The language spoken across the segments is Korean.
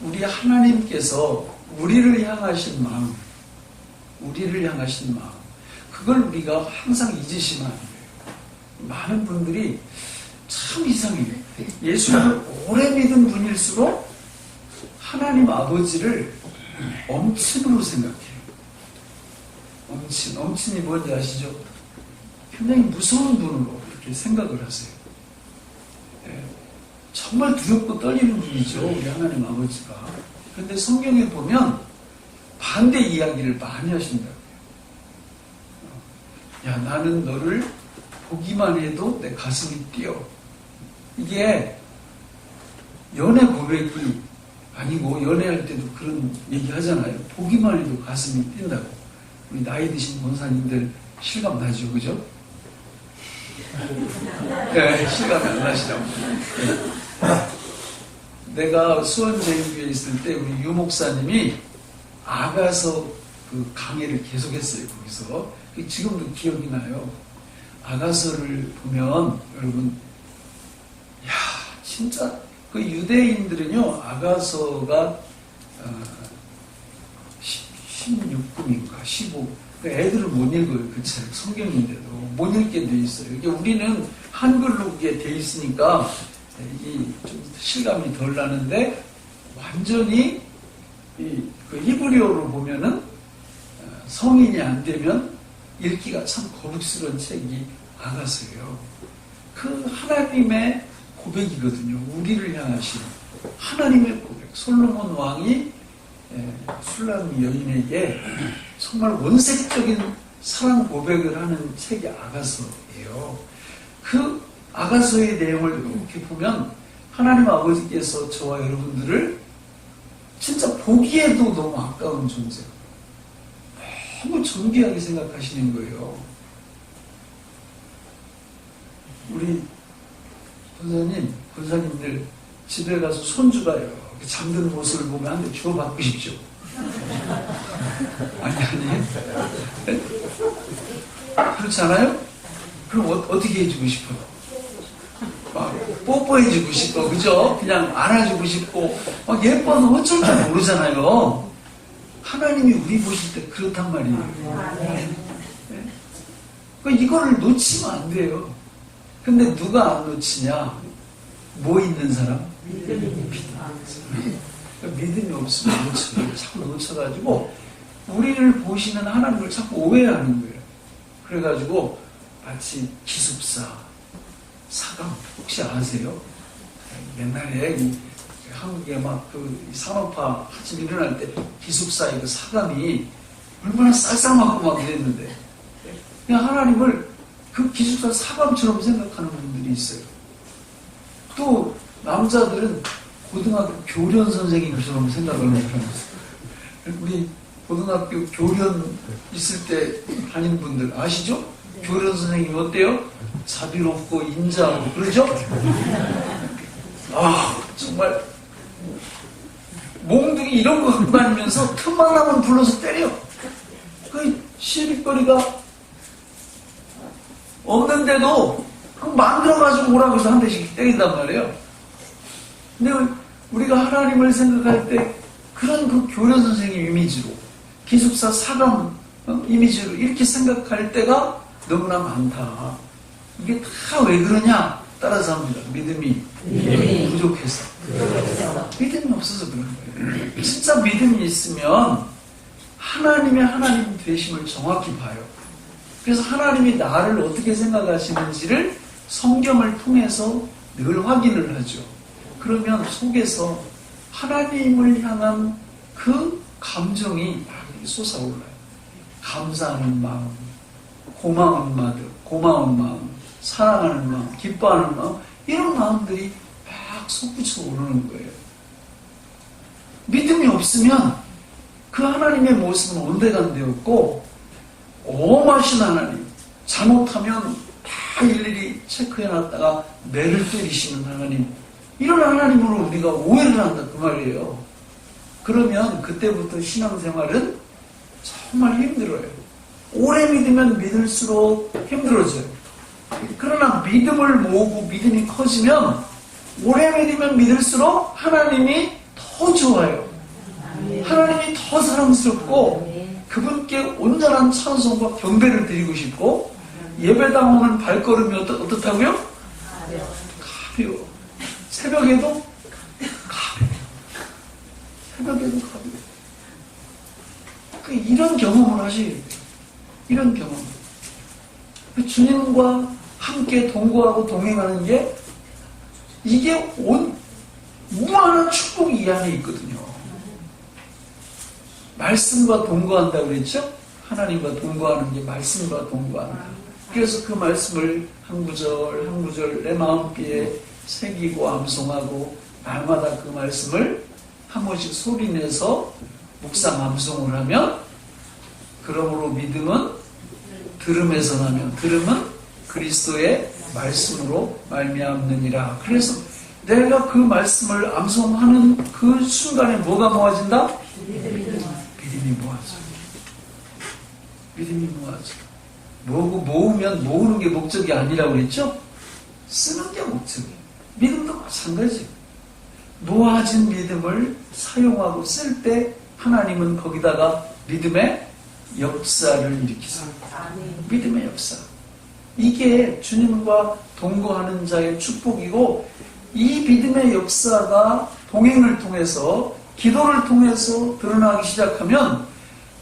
우리 하나님께서 우리를 향하신 마음, 그걸 우리가 항상 잊으시면 안 돼요. 많은 분들이 참 이상해요. 예수를 오래 믿은 분일수록 하나님 아버지를 엄친으로 생각해요. 엄친이 뭔지 아시죠? 굉장히 무서운 분으로 이렇게 생각을 하세요. 네. 정말 두렵고 떨리는 분이죠, 우리 하나님 아버지가. 그런데 성경에 보면 반대 이야기를 많이 하신다고요. 야, 나는 너를 보기만 해도 내 가슴이 뛰어. 이게 연애 고백이 아니고 연애할 때도 그런 얘기 하잖아요. 보기만 해도 가슴이 뛴다고. 우리 나이 드신 권사님들 실감 나죠, 그죠? 네, 실감이 안 나시라고. 내가 수원제일교회에 있을 때 우리 유 목사님이 아가서 그 강의를 계속했어요. 거기서 지금도 기억이 나요. 아가서를 보면 여러분, 야, 진짜 그 유대인들은요, 아가서가 16금인가 15. 애들은 못 읽어요. 그 책 성경인데도 못 읽게 돼 있어요. 이게 우리는 한글로 그게 돼 있으니까 좀 실감이 덜 나는데, 완전히 그 히브리어로 보면은 성인이 안 되면 읽기가 참 거북스러운 책이 아가서예요. 그 하나님의 고백이거든요. 우리를 향하신 하나님의 고백. 솔로몬 왕이 술람 여인에게 정말 원색적인 사랑 고백을 하는 책이 아가서예요. 그 아가서의 내용을 이렇게 보면 하나님 아버지께서 저와 여러분들을 진짜 보기에도 너무 아까운 존재, 너무 존귀하게 생각하시는 거예요. 우리 권사님들 집에 가서 손주가 이렇게 잠드는 모습을 보면 한 대 주워 바꾸십시오. 아니. 그렇지 않아요? 그럼 어떻게 해주고 싶어요? 막 뽀뽀해주고 싶고, 그죠? 그냥 안아주고 싶고, 막 예뻐서 어쩔 줄 모르잖아요. 하나님이 우리 보실 때 그렇단 말이에요. 네? 그러니까 이거를 놓치면 안 돼요. 근데 누가 안 놓치냐? 뭐 있는 사람? 믿음이 있는 사람. 그러니까 믿음이 없으면 놓쳐요. 자꾸 놓쳐가지고 우리를 보시는 하나님을 자꾸 오해하는 거예요. 그래가지고 마치 기숙사, 사감, 혹시 아세요? 옛날에 한국에 막 그 산업화 아침 일어날 때 기숙사의 그 사감이 얼마나 쌀쌀하고 막 그랬는데, 그냥 하나님을 그 기숙사 사감처럼 생각하는 분들이 있어요. 또 남자들은 고등학교 교련 선생님처럼 생각을 하는, 우리 고등학교 교련 있을 때 다니는 분들 아시죠? 네. 교련 선생님 어때요? 자비롭고 인자하고 그러죠? 아, 정말 몽둥이 이런 거 갖고 다니면서 틈만 나면 불러서 때려. 그 시비거리가 없는데도 만들어가지고 오라고 해서 한 대씩 때린단 말이에요. 근데 우리가 하나님을 생각할 때 그런 그 교련 선생님 이미지로, 기숙사 사감 이미지로 이렇게 생각할 때가 너무나 많다. 이게 다 왜 그러냐? 따라서 합니다. 믿음이 부족해서. 믿음이 없어서 그런 거예요. 진짜 믿음이 있으면 하나님의 하나님 되심을 정확히 봐요. 그래서 하나님이 나를 어떻게 생각하시는지를 성경을 통해서 늘 확인을 하죠. 그러면 속에서 하나님을 향한 그 감정이 막 솟아올라요. 감사하는 마음, 고마운 마음, 사랑하는 마음, 기뻐하는 마음, 이런 마음들이 막 솟구쳐 오르는 거예요. 믿음이 없으면 그 하나님의 모습은 온데간데 없고, 엄하신 하나님, 잘못하면 다 일일이 체크해놨다가 매를 때리시는 하나님, 이런 하나님으로 우리가 오해를 한다 그 말이에요. 그러면 그때부터 신앙생활은 정말 힘들어요. 오래 믿으면 믿을수록 힘들어져요. 그러나 믿음을 모으고 믿음이 커지면 오래 믿으면 믿을수록 하나님이 더 더 좋아요. 하나님이 더 사랑스럽고 그분께 온전한 찬송과 경배를 드리고 싶고 예배당 오는 발걸음이 어떻다고요? 가벼워. 새벽에도 가벼워. 새벽에도 가벼워. 이런 경험을 하셔야 돼요. 이런 경험. 주님과 함께 동거하고 동행하는 게 이게 무한한 축복이 이 안에 있거든요. 말씀과 동거한다고 그랬죠? 하나님과 동거하는 게 말씀과 동거한다. 그래서 그 말씀을 한 구절 한 구절 내 마음귀에 새기고 암송하고 날마다 그 말씀을 한 번씩 소리내서 묵상 암송을 하면 그러므로 믿음은 들음에서 나면 들음은 그리스도의 말씀으로 말미암느니라. 그래서 내가 그 말씀을 암송하는 그 순간에 뭐가 모아진다? 믿음이 모아져. 믿음이 모아져. 모으면 모으는 게 목적이 아니라고 그랬죠? 쓰는 게 목적이에요. 믿음도 마찬가지예요. 모아진 믿음을 사용하고 쓸 때 하나님은 거기다가 믿음의 역사를 일으키세요. 믿음의 역사. 이게 주님과 동거하는 자의 축복이고 이 믿음의 역사가 동행을 통해서 기도를 통해서 드러나기 시작하면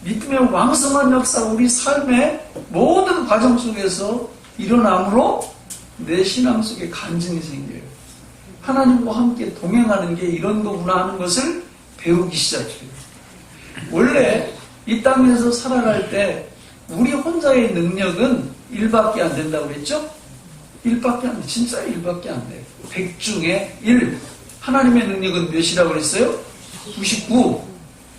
믿음의 왕성한 역사가 우리 삶의 모든 과정 속에서 일어나므로 내 신앙 속에 간증이 생겨요. 하나님과 함께 동행하는 게 이런 거구나 하는 것을 배우기 시작해요. 원래 이 땅에서 살아갈 때 우리 혼자의 능력은 1밖에 안 된다고 그랬죠? 1밖에 안 돼. 진짜 1밖에 안 돼. 100 중에 1. 하나님의 능력은 몇이라고 그랬어요? 99.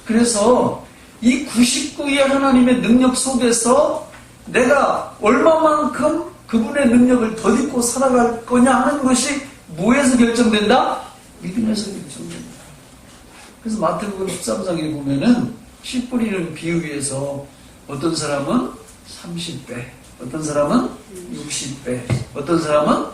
그래서 이 99의 하나님의 능력 속에서 내가 얼마만큼 그분의 능력을 덧입고 살아갈 거냐 하는 것이 뭐에서 결정된다? 믿음에서 결정된다. 그래서 마태복음 13장에 보면은 씨 뿌리는 비유에서 어떤 사람은 30배, 어떤 사람은 60배, 어떤 사람은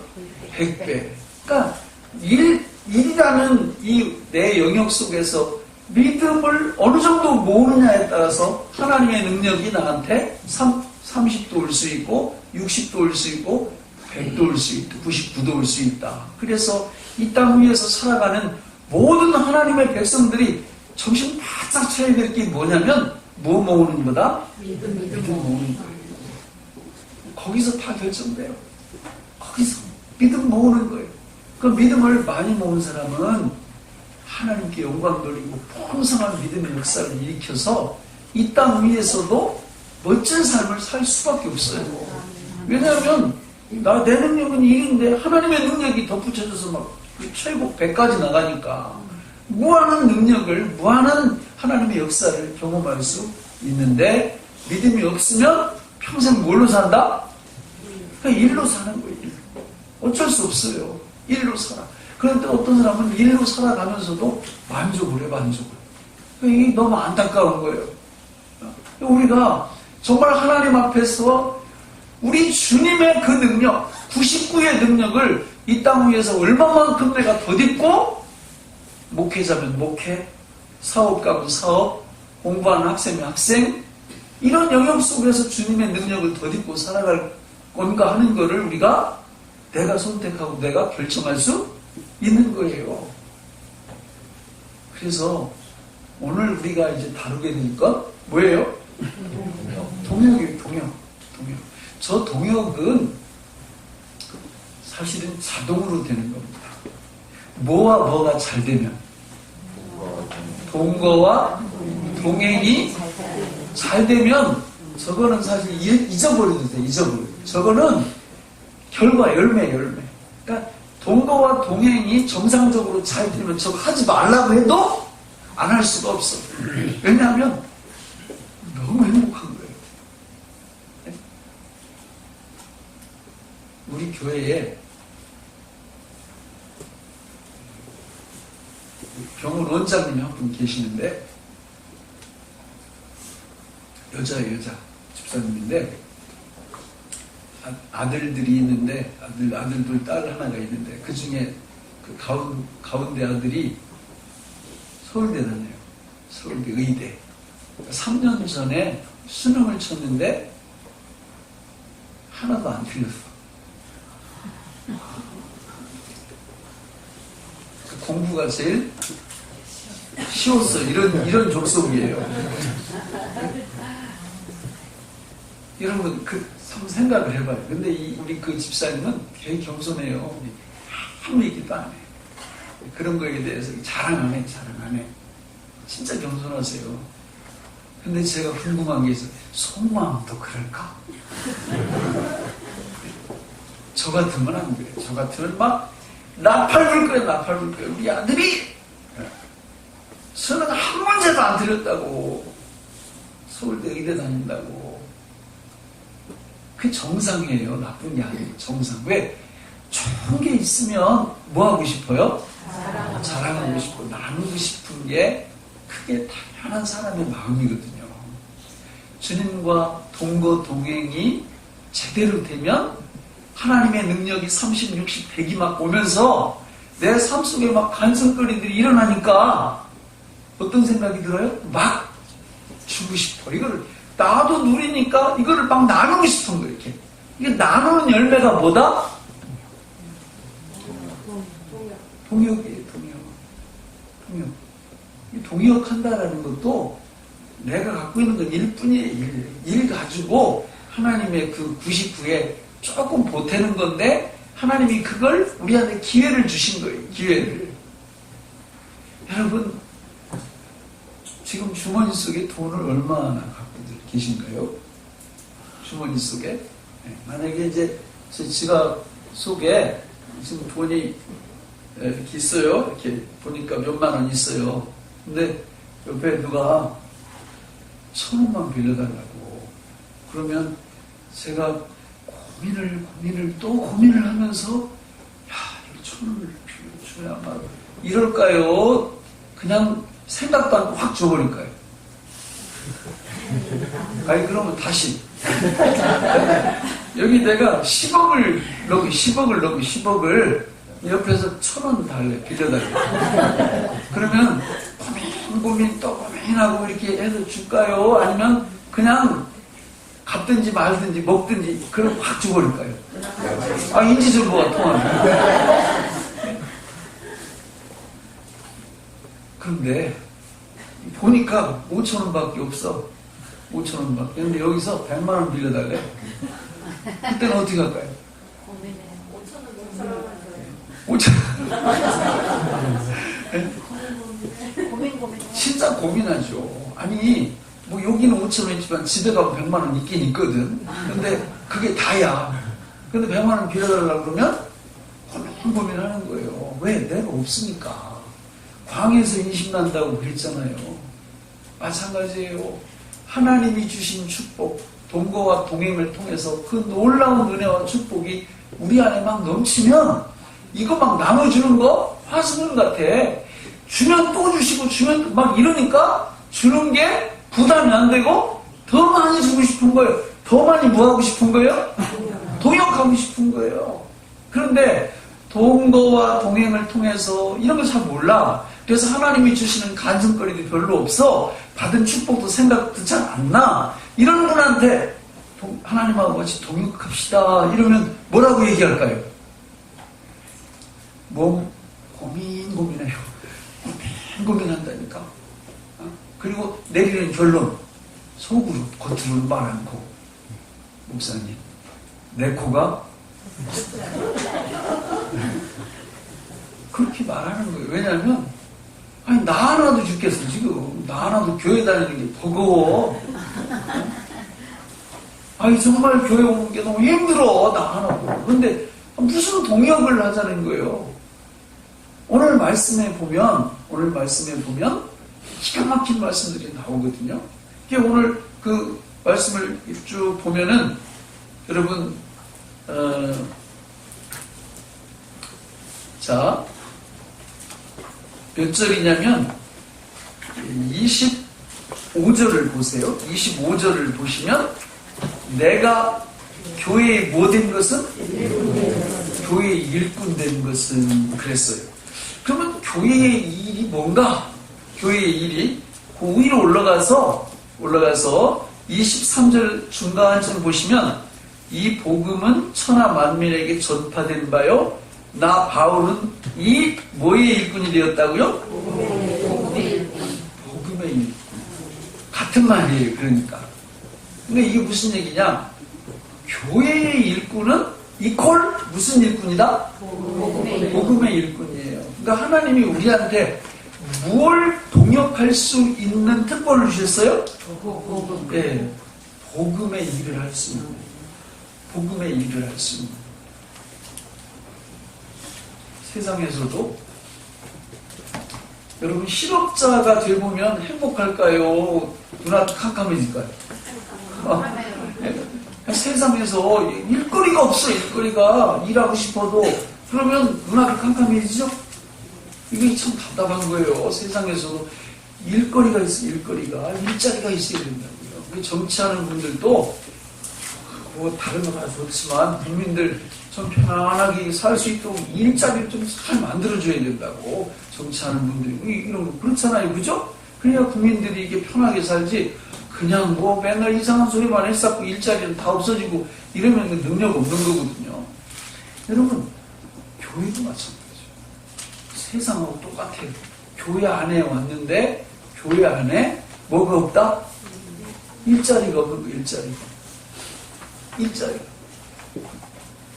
100배. 그러니까 일이라는 이 내 영역 속에서 믿음을 어느 정도 모으느냐에 따라서 하나님의 능력이 나한테 30도 올 수 있고 60도 올 수 있고 100도 올 수 있고 99도 올 수 있다. 그래서 이 땅 위에서 살아가는 모든 하나님의 백성들이 정신 바짝 차려야 될 게 뭐냐면 뭐 모으는 거다? 믿음 모으는 거예요. 거기서 다 결정돼요. 거기서 믿음 모으는 거예요. 그 믿음을 많이 모은 사람은 하나님께 영광 돌리고 풍성한 믿음의 역사를 일으켜서 이 땅 위에서도 멋진 삶을 살 수밖에 없어요. 왜냐하면 내 능력은 1인데 하나님의 능력이 덧붙여져서 막 최고 100까지 나가니까 무한한 능력을, 무한한 하나님의 역사를 경험할 수 있는데 믿음이 없으면 평생 뭘로 산다? 그냥 일로 사는 거예요. 어쩔 수 없어요. 일로 살아. 그런데 어떤 사람은 일로 살아가면서도 만족을 해, 만족을. 이게 너무 안타까운 거예요. 우리가 정말 하나님 앞에서 우리 주님의 그 능력, 99의 능력을 이 땅 위에서 얼마만큼 내가 덧입고 목회자면 목회, 사업가면 사업, 공부하는 학생이면 학생, 이런 영역 속에서 주님의 능력을 덧입고 살아갈 건가 하는 거를 우리가 내가 선택하고 내가 결정할 수 있는 거예요. 그래서 오늘 우리가 이제 다루게 될 것 뭐예요? 동역이에요. 동역. 저 동역은 사실은 자동으로 되는 겁니다. 뭐와 뭐가 잘 되면 동거와 동행이 잘 되면 저거는 사실 잊어버려도 돼. 저거는 결과 열매. 그러니까 동거와 동행이 정상적으로 잘 되면 저거 하지 말라고 해도 안 할 수가 없어. 왜냐하면 너무 행복한 거예요. 우리 교회에 병원 원장님이 한 분 계시는데 여자예요, 여자 집사님인데 아들들이 있는데 아들들 딸 하나가 있는데 그 중에 그 가운데 아들이 서울대 다녀요. 서울대 의대. 3년 전에 수능을 쳤는데 하나도 안 틀렸어. 공부가 제일 쉬웠어. 이런 족속이에요. 여러분, 생각을 해봐요. 근데 우리 그 집사님은 되게 겸손해요. 아무 얘기도 안 해. 그런 거에 대해서 자랑 안 해. 진짜 겸손하세요. 근데 제가 궁금한 게 있어요. 속마음도 그럴까? 저 같으면 안 그래요. 저 같으면 막 나팔 불 거예요. 우리 아들이 수능 한 문제도 안 틀렸다고. 서울대 의대 다닌다고. 그게 정상이에요. 나쁜 게 아니에요. 정상. 왜? 좋은 게 있으면 뭐 하고 싶어요? 자랑하고 싶고 나누고 싶은 게 그게 당연한 사람의 마음이거든요. 주님과 동거 동행이 제대로 되면 하나님의 능력이 30, 60, 100이 막 오면서 내 삶 속에 막 간섭거리들이 일어나니까 어떤 생각이 들어요? 막 주고 싶어. 이걸 나도 누리니까 이거를 막 나누고 싶은 거예요. 이렇게. 이게 나누는 열매가 뭐다? 동역이에요. 동역. 이 동역한다라는 것도 내가 갖고 있는 건 일뿐이에요. 일 가지고 하나님의 그 99에 조금 보태는 건데 하나님이 그걸 우리한테 기회를 주신 거예요. 기회를. 여러분, 지금 주머니 속에 돈을 얼마나 갖고 계신가요? 주머니 속에? 네, 만약에 이제 제 지갑 속에 지금 돈이 이렇게 있어요. 이렇게 보니까 몇만 원 있어요. 근데 옆에 누가 1,000원만 빌려달라고. 그러면 제가 고민을 하면서, 야, 이거 1,000원을 빌려줘야만. 이럴까요? 그냥 생각도 안 하고 확 줘버릴까요? 아니, 그러면 다시. 여기 내가 10억을 넣고, 10억을 옆에서 1,000원 달래, 빌려달래. 그러면 또 고민하고 이렇게 해서 줄까요? 아니면 그냥 갚든지 말든지 먹든지 그럼 확 줘버릴까요? 아, 인지정보가 통하네. 그런데 보니까 5,000원밖에 없어. 5,000원밖에. 근데 여기서 100만 원 빌려달래. 그때는 어떻게 할까요? 고민해. 5,000원. 진짜 고민하죠. 아니, 뭐 여기는 5,000원 있지만 집에 가면 100만 원 있긴 있거든. 근데 그게 다야. 근데 100만 원 빌려달라고 그러면 고민하는 거예요. 왜? 내가 없으니까. 광에서 인심난다고 그랬잖아요. 마찬가지예요. 하나님이 주신 축복, 동거와 동행을 통해서 그 놀라운 은혜와 축복이 우리 안에 막 넘치면 이거 막 나눠주는 거 화수분 같아. 주면 또 주시고 주면 막 이러니까 주는 게 부담이 안 되고 더 많이 주고 싶은 거예요. 더 많이 뭐 하고 싶은 거예요? 동역하고 싶은 거예요. 그런데 동거와 동행을 통해서 이런 거 잘 몰라. 그래서 하나님이 주시는 간증거리도 별로 없어. 받은 축복도 생각도 잘 안 나. 이런 분한테 하나님하고 같이 동역합시다 이러면 뭐라고 얘기할까요? 뭐 고민해요. 고민한다니까. 그리고 내리는 결론 속으로 겉으로는 말 않고 목사님 내 코가 그렇게 말하는 거예요. 왜냐하면 아니 나 하나도 죽겠어. 지금 나 하나도 교회 다니는 게 버거워. 아니 정말 교회 오는 게 너무 힘들어. 나 하나도. 그런데 무슨 동역을 하자는 거예요. 오늘 말씀에 보면 기가 막힌 말씀들이 나오거든요. 오늘 그 말씀을 쭉 보면은 여러분 자 몇 절이냐면 25절을 보세요. 25절을 보시면 내가 교회에 뭐 된 것은? 교회의 일꾼 된 것은 그랬어요. 그러면 교회의 일이 뭔가? 교회의 일이 그 위로 올라가서 23절 중간쯤 보시면 이 복음은 천하 만민에게 전파된 바요. 나 바울은 이 뭐의 일꾼이 되었다고요? 복음의 일꾼. 같은 말이에요. 그러니까 이게 무슨 얘기냐? 교회의 일꾼은 이퀄 무슨 일꾼이다? 복음의 일꾼이에요. 그러니까 하나님이 우리한테 무엇을 동역할 수 있는 특권을 주셨어요? 네, 복음의 일을 할 수 있는, 복음의 일을 할 수 있는. 세상에서도 여러분 실업자가 되보면 행복할까요? 눈앞이 캄캄해질까요? 세상에서 일거리가 없어. 일거리가 일하고 싶어도 그러면 눈앞이 캄캄해지죠? 이게 참 답답한 거예요. 세상에서도 일거리가 있어요. 일거리가 일자리가 있어야 된다고요. 정치하는 분들도 뭐 다른 거 다 좋지만 국민들 좀 편안하게 살 수 있도록 일자리를 좀 잘 만들어줘야 된다고 정치하는 분들이 이런 거 그렇잖아요. 그죠? 그래야 국민들이 이게 편하게 살지 그냥 뭐 맨날 이상한 소리만 했었고 일자리는 다 없어지고 이러면 능력 없는 거거든요. 여러분 교회도 마찬가지예요. 세상하고 똑같아요. 교회 안에 왔는데 교회 안에 뭐가 없다? 일자리가 없는 거. 일자리가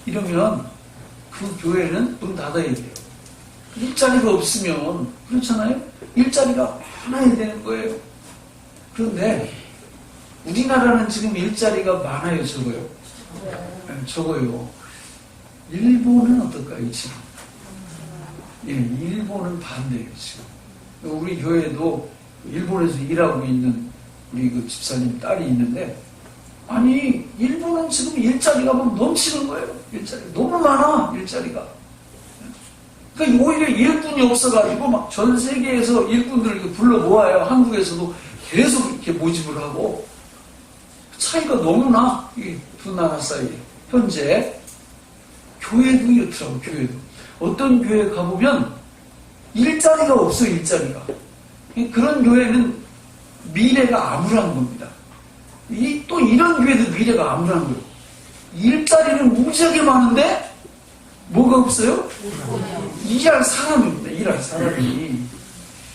이러면 그 교회는 문 닫아야 돼요. 일자리가 없으면 그렇잖아요. 일자리가 많아야 되는 거예요. 그런데 우리나라는 지금 일자리가 많아요, 적어요? 적어요. 일본은 어떨까요, 지금? 예, 일본은 반대예요, 지금. 우리 교회도 일본에서 일하고 있는 우리 그 집사님 딸이 있는데, 아니, 일본은 지금 일자리가 막 넘치는 거예요. 일자리. 너무 많아, 일자리가. 그러니까 오히려 일꾼이 없어가지고 막 전 세계에서 일꾼들을 불러 모아요. 한국에서도 계속 이렇게 모집을 하고. 차이가 너무나 이 두 나라 사이에 현재 교회도 이렇더라고. 교회도 어떤 교회 가보면 일자리가 없어. 일자리가 그런 교회는 미래가 암울한 겁니다. 또 이런 교회도 미래가 암울한 거예요. 일자리는 무지하게 많은데 뭐가 없어요? 일할 사람입니다. 일할 사람이.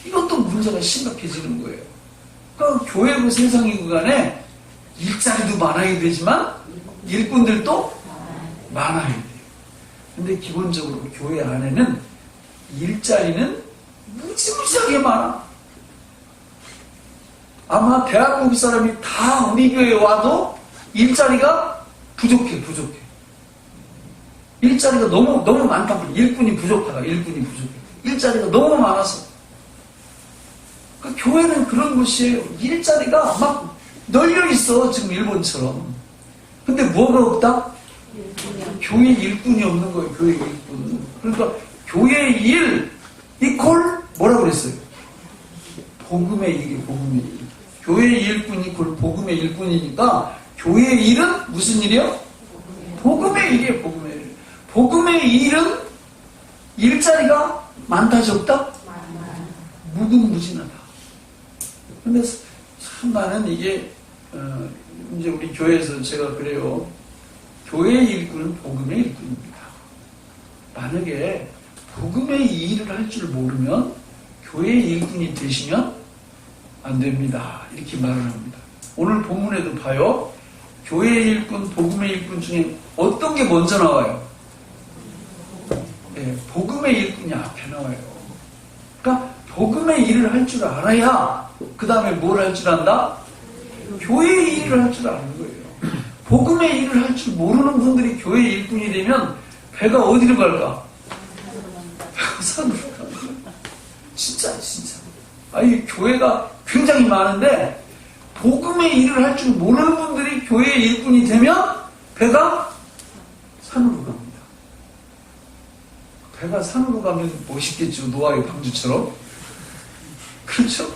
이것도 문제가 심각해지는 거예요. 그러니까 교회고 세상이고 간에 일자리도 많아야 되지만 일꾼들도 많아야 돼요. 근데 기본적으로 교회 안에는 일자리는 무지무지하게 많아. 아마 대한민국 사람이 다 우리 교회에 와도 일자리가 부족해. 일자리가 너무 많다. 일꾼이 부족하다. 일자리가 너무 많아서. 그러니까 교회는 그런 곳이에요. 일자리가 막 널려 있어. 지금 일본처럼. 근데 뭐가 없다? 교회 일꾼이 없는 거예요. 교회 일꾼. 그러니까 교회 일 이퀄 뭐라고 그랬어요? 복음의 일이 복음의 일. 교회 일꾼 이퀄 복음의 일꾼이니까 교회 일은 무슨 일이요? 복음의 일이에요. 복음의 일. 복음의 일은 일자리가 많다 적다? 무궁무진하다. 근데 참 나는 이게 이제 우리 교회에서 제가 그래요. 교회 일꾼은 복음의 일꾼입니다. 만약에 복음의 일을 할 줄 모르면 교회 일꾼이 되시면 안 됩니다. 이렇게 말을 합니다. 오늘 본문에도 봐요. 교회 일꾼, 복음의 일꾼 중에 어떤 게 먼저 나와요? 네, 복음의 일꾼이 앞에 나와요. 그러니까 복음의 일을 할 줄 알아야 그 다음에 뭘 할 줄 안다? 교회의 일을 할 줄 아는 거예요. 복음의 일을 할 줄 모르는 분들이 교회 일꾼이 되면 배가 어디로 갈까? 배가 산으로 가는 거예요. 진짜. 아니, 교회가 굉장히 많은데 복음의 일을 할 줄 모르는 분들이 교회 일꾼이 되면 배가 산으로 갑니다. 배가 산으로 가면 멋있겠죠. 노아의 방주처럼. 그렇죠?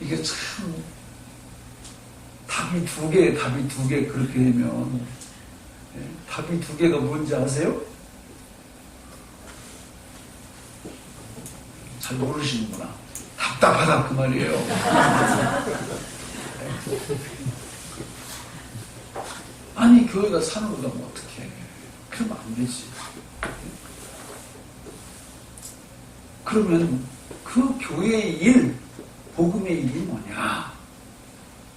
이게 참 답이 두 개 그렇게 되면 답이 두 개가 뭔지 아세요? 잘 모르시는구나. 답답하다 그 말이에요. 아니 교회가 사는 거다 뭐 어떡해. 그러면 안 되지. 그러면 그 교회의 일, 복음의 일이 뭐냐?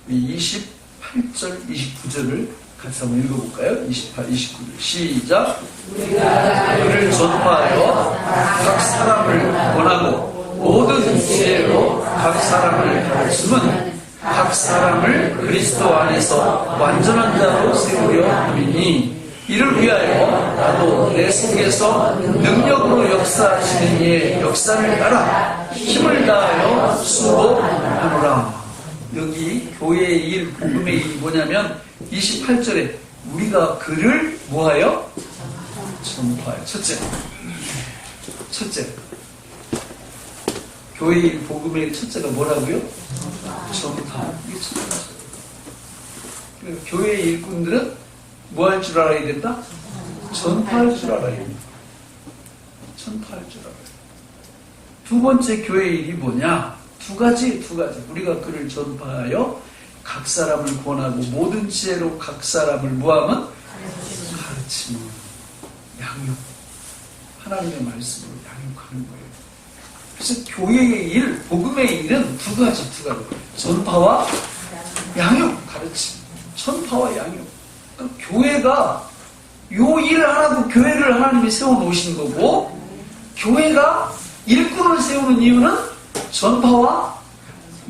28절, 29절을 같이 한번 읽어볼까요? 28, 29절 시작. 우리가 그를 전파하여 각 사람을 권하고 모든 지혜로 각 사람을 가르치면 각 사람을 그리스도 안에서 완전한 자로 세우려 함이니 이를 위하여 나도 내 속에서 능력으로 역사하시는 이의 역사를 따라 힘을 다하여 수고하노라. 여기 교회의 일, 복음의 일이 뭐냐면 28절에 우리가 그를 뭐하여? 전파하여. 첫째 교회의 일, 복음의 일 첫째가 뭐라고요? 전파. 이게 첫째죠. 교회의 일꾼들은 뭐 할 줄 알아야 된다? 전파할 줄 알아야 된다. 전파할 줄 알아야 된다. 두 번째 교회의 일이 뭐냐? 두 가지. 우리가 그를 전파하여 각 사람을 권하고 모든 지혜로 각 사람을 뭐하면? 가르치는 양육. 하나님의 말씀으로 양육하는 거예요. 그래서 교회의 일, 복음의 일은 두 가지. 전파와 양육, 가르침. 전파와 양육. 그러니까 교회가 요 일을 하라고 교회를 하나님이 세워놓으신 거고, 교회가 일꾼을 세우는 이유는 전파와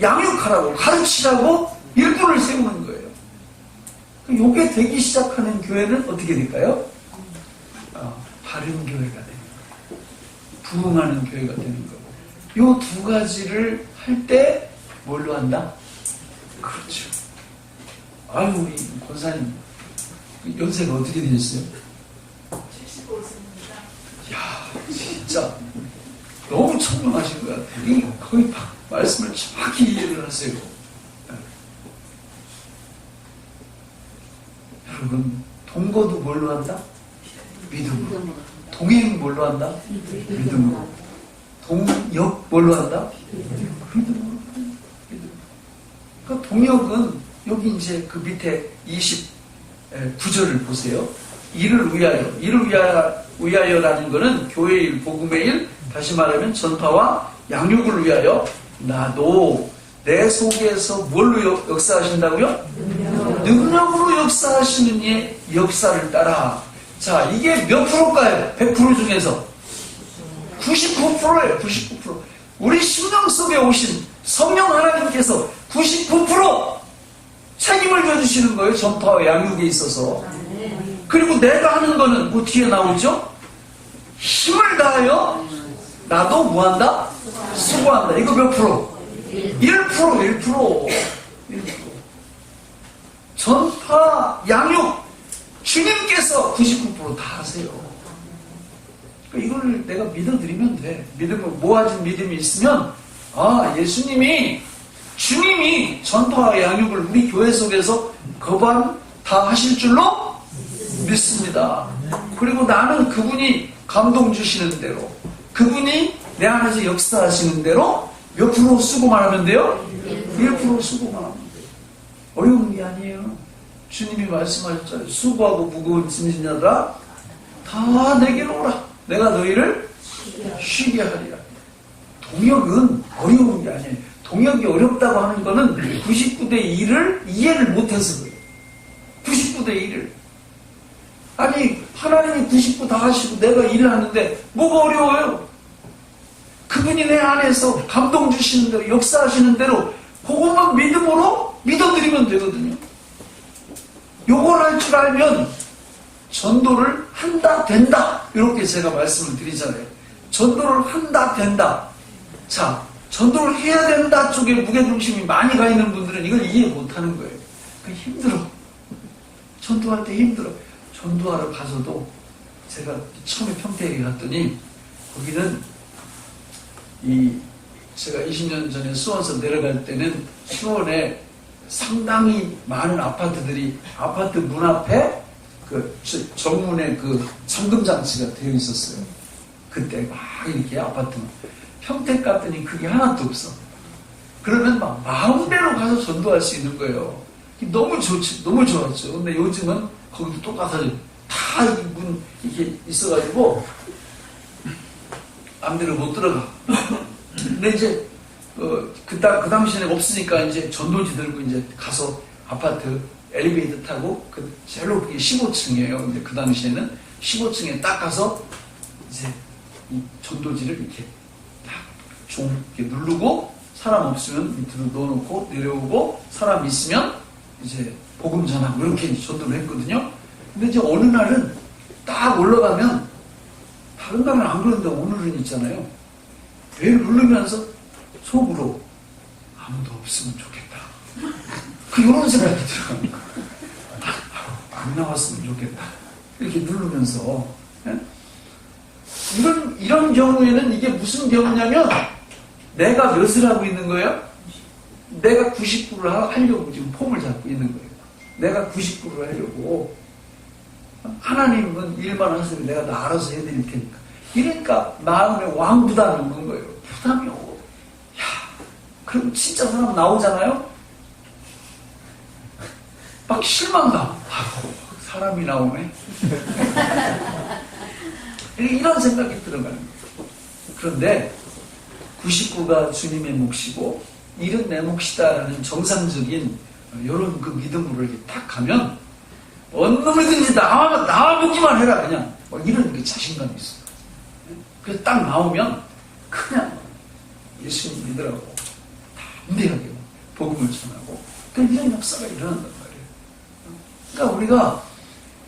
양육하라고, 가르치라고 일꾼을 세우는 거예요. 요게 되기 시작하는 교회는 어떻게 될까요? 바른 교회가 되는 거예요. 부흥하는 교회가 되는 거고. 요 두 가지를 할 때 뭘로 한다? 그렇죠. 아유, 우리 권사님 연세가 어떻게 되셨어요? 75세입니다. 야, 진짜 너무 청명하신 것 같아요. 거의 말씀을 정확히 이해를 하세요. 여러분, 동거도 뭘로 한다? 믿음으로. 동행 뭘로 한다? 믿음으로. 동역 뭘로 한다? 믿음으로. 그러니까 동역은 여기 이제 그 밑에 29절을 보세요. 이를 위하여라는 것은 교회의 일, 복음의 일, 다시 말하면 전파와 양육을 위하여 나도 내 속에서 뭘로 역사하신다고요? 능력으로 역사하시는 이의 역사를 따라. 자, 이게 몇 프로일까요? 100% 중에서 99%예요. 99%. 우리 심령 속에 오신 성령 하나님께서 99% 책임을 져주시는 거예요. 전파와 양육에 있어서. 그리고 내가 하는 거는 뭐 뒤에 나오죠? 힘을 다하여 나도 뭐한다? 수고한다. 이거 몇 프로? 1%. 전파, 양육, 주님께서 99%다 하세요. 그러니까 이걸 내가 믿어드리면 돼. 모아진 믿음이 있으면, 주님이 전파와 양육을 우리 교회 속에서 거반 다 하실 줄로 믿습니다. 그리고 나는 그분이 감동 주시는 대로, 그분이 내 안에서 역사하시는 대로 몇 프로 수고만 하면 돼요? 1% 수고만 하면 돼요. 어려운 게 아니에요. 주님이 말씀하셨잖아요. 수고하고 무거운 짐진 자들아 다 내게로 오라. 내가 너희를 쉬게 하리라. 동역은 어려운 게 아니에요. 동역이 어렵다고 하는 거는 99대 1을 이해를 못해서 그래요. 99대 1을. 아니, 하나님이 99 다 하시고 내가 일을 하는데 뭐가 어려워요? 그분이 내 안에서 감동 주시는 대로, 역사하시는 대로 그것만 믿음으로 믿어드리면 되거든요. 요걸 할 줄 알면 전도를 한다, 된다. 이렇게 제가 말씀을 드리잖아요. 전도를 한다, 된다. 자, 전도를 해야 된다 쪽에 무게중심이 많이 가 있는 분들은 이걸 이해 못하는 거예요. 힘들어. 전도할 때 힘들어. 전도하러 가서도 제가 처음에 평택에 갔더니 거기는 제가 20년 전에 수원서 내려갈 때는 수원에 상당히 많은 아파트들이 아파트 문 앞에 그 정문에 그 잠금장치가 되어 있었어요. 그때 막 이렇게 아파트는. 평택 갔더니 그게 하나도 없어. 그러면 막 마음대로 가서 전도할 수 있는 거예요. 너무 좋지, 너무 좋았죠. 근데 요즘은 거기도 똑같아요. 다 문 이렇게 있어가지고 마음대로 못 들어가. 근데 이제 그 당시에는 없으니까 이제 전도지 들고 이제 가서 아파트 엘리베이터 타고 제로 15층이에요. 근데 그 당시에는 15층에 딱 가서 이제 이 전도지를 이렇게 딱 이렇게 누르고 사람 없으면 밑으로 넣어놓고 내려오고 사람 있으면 이제 복음 전하고 이렇게 전도를 했거든요. 근데 이제 어느 날은 딱 올라가면 다른 날은 안 그런데 오늘은 있잖아요. 배를 누르면서 속으로 아무도 없으면 좋겠다. 이런 생각이 들어갑니다. 안 나왔으면 좋겠다. 이렇게 누르면서. 이런 경우에는 이게 무슨 경우냐면 내가 몇을 하고 있는 거예요? 내가 99를 하려고 지금 폼을 잡고 있는 거예요. 내가 99를 하려고. 하나님은 일만 하세요. 내가 다 알아서 해드릴 테니까. 이러니까 마음에 왕부담이 오는 거예요. 부담이 오고. 야, 그럼 진짜 사람 나오잖아요? 막 실망감. 아이고, 사람이 나오네. 이런 생각이 들어가는 거예요. 그런데 99가 주님의 몫이고 일은 내 몫이다라는 정상적인 이런 그 믿음으로 이렇게 딱 가면 어느 놈이든지 나와보기만 해라 그냥 이런 그 자신감이 있어요. 그래서 딱 나오면 그냥 예수님 믿으라고 담대하게 복음을 전하고 이런 역사가 일어난단 말이에요. 그러니까 우리가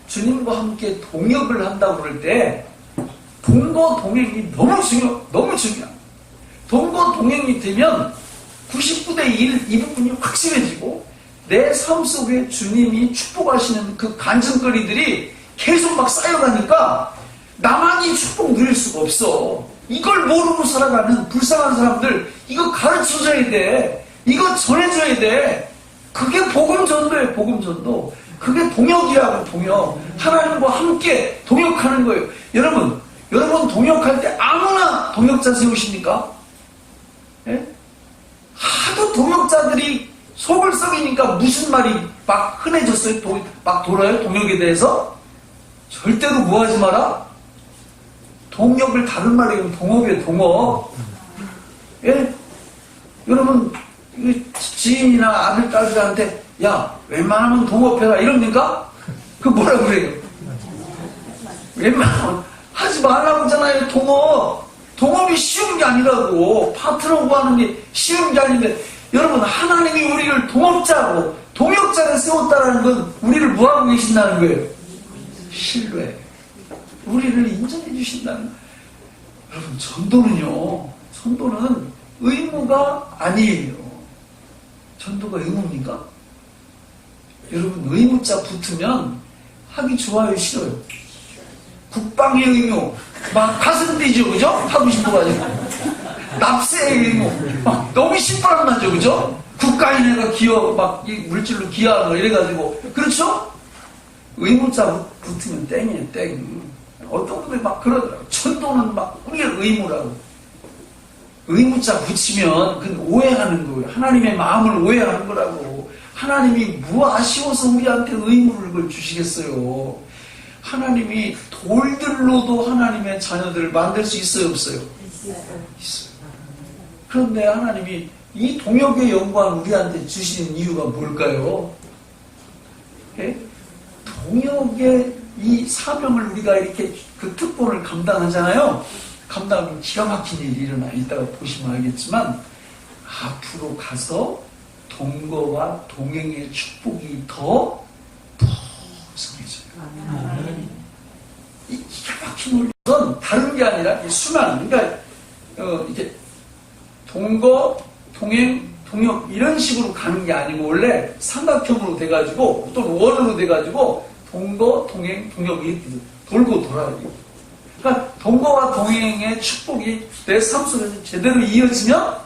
주님과 함께 동역을 한다고 그럴 때 동거 동행이 너무 중요해요. 동거 동행이 되면 99대 1 이 부분이 확실해지고 내 삶 속에 주님이 축복하시는 그 간증거리들이 계속 막 쌓여가니까 나만이 축복 누릴 수가 없어. 이걸 모르고 살아가는 불쌍한 사람들 이거 가르쳐줘야 돼. 이거 전해줘야 돼. 그게 복음전도예요. 복음전도. 그게 동역이라고 동역. 하나님과 함께 동역하는 거예요. 여러분 동역할 때 아무나 동역자 세우십니까? 예? 하도 동역자들이 속을 썩이니까 무슨 말이 막 흔해졌어요? 막 돌아요? 동역에 대해서? 절대로 뭐 하지 마라? 동역을 다른 말로 하면 동업이에요, 동업. 예? 여러분, 지인이나 아들, 딸들한테, 야, 웬만하면 동업해라, 이럽니까? 그 뭐라 그래요? 웬만하면 하지 말라고 하잖아요, 동업. 동업이 쉬운 게 아니라고. 파트너 구하는 게 쉬운 게 아닌데, 여러분, 하나님이 우리를 동업자로, 동역자를 세웠다는 건 우리를 뭐하고 계신다는 거예요? 신뢰. 우리를 인정해 주신다는 거예요. 여러분, 전도는 의무가 아니에요. 전도가 의무입니까? 여러분, 의무자 붙으면 하기 좋아요, 싫어요? 국방의 의무, 막 가슴 뛰죠, 그죠? 하고 싶어가지고. 납세의 의무, 막 너무 신바람나죠, 그죠? 국가인애가 막 물질로 기여하는 거 이래가지고. 그렇죠? 의무자 붙으면 땡이에요, 땡. 어떤 분들이 막 그러더라고요. 전도는 막 우리의 의무라고. 의무자 붙이면 그건 오해하는 거예요. 하나님의 마음을 오해하는 거라고. 하나님이 뭐 아쉬워서 우리한테 의무를 그걸 주시겠어요. 하나님이 돌들로도 하나님의 자녀들을 만들 수 있어요, 없어요? 있어요. 그런데 하나님이 이 동역의 영광을 우리한테 주시는 이유가 뭘까요? 예? 동역의 이 사명을 우리가 이렇게 그 특권을 감당하잖아요. 감당하면 기가 막힌 일이 일어나. 이따가 보시면 알겠지만 앞으로 가서 동거와 동행의 축복이 더 풍성해져요. 이 기가 막힌 건 다른 게 아니라 수많은, 그러니까 이렇게 동거, 동행, 동역 이런 식으로 가는 게 아니고 원래 삼각형으로 돼가지고 또 원으로 돼가지고 동거, 동행, 동역 이렇게 돌고 돌아요. 그러니까 동거와 동행의 축복이 내 삶 속에서 제대로 이어지면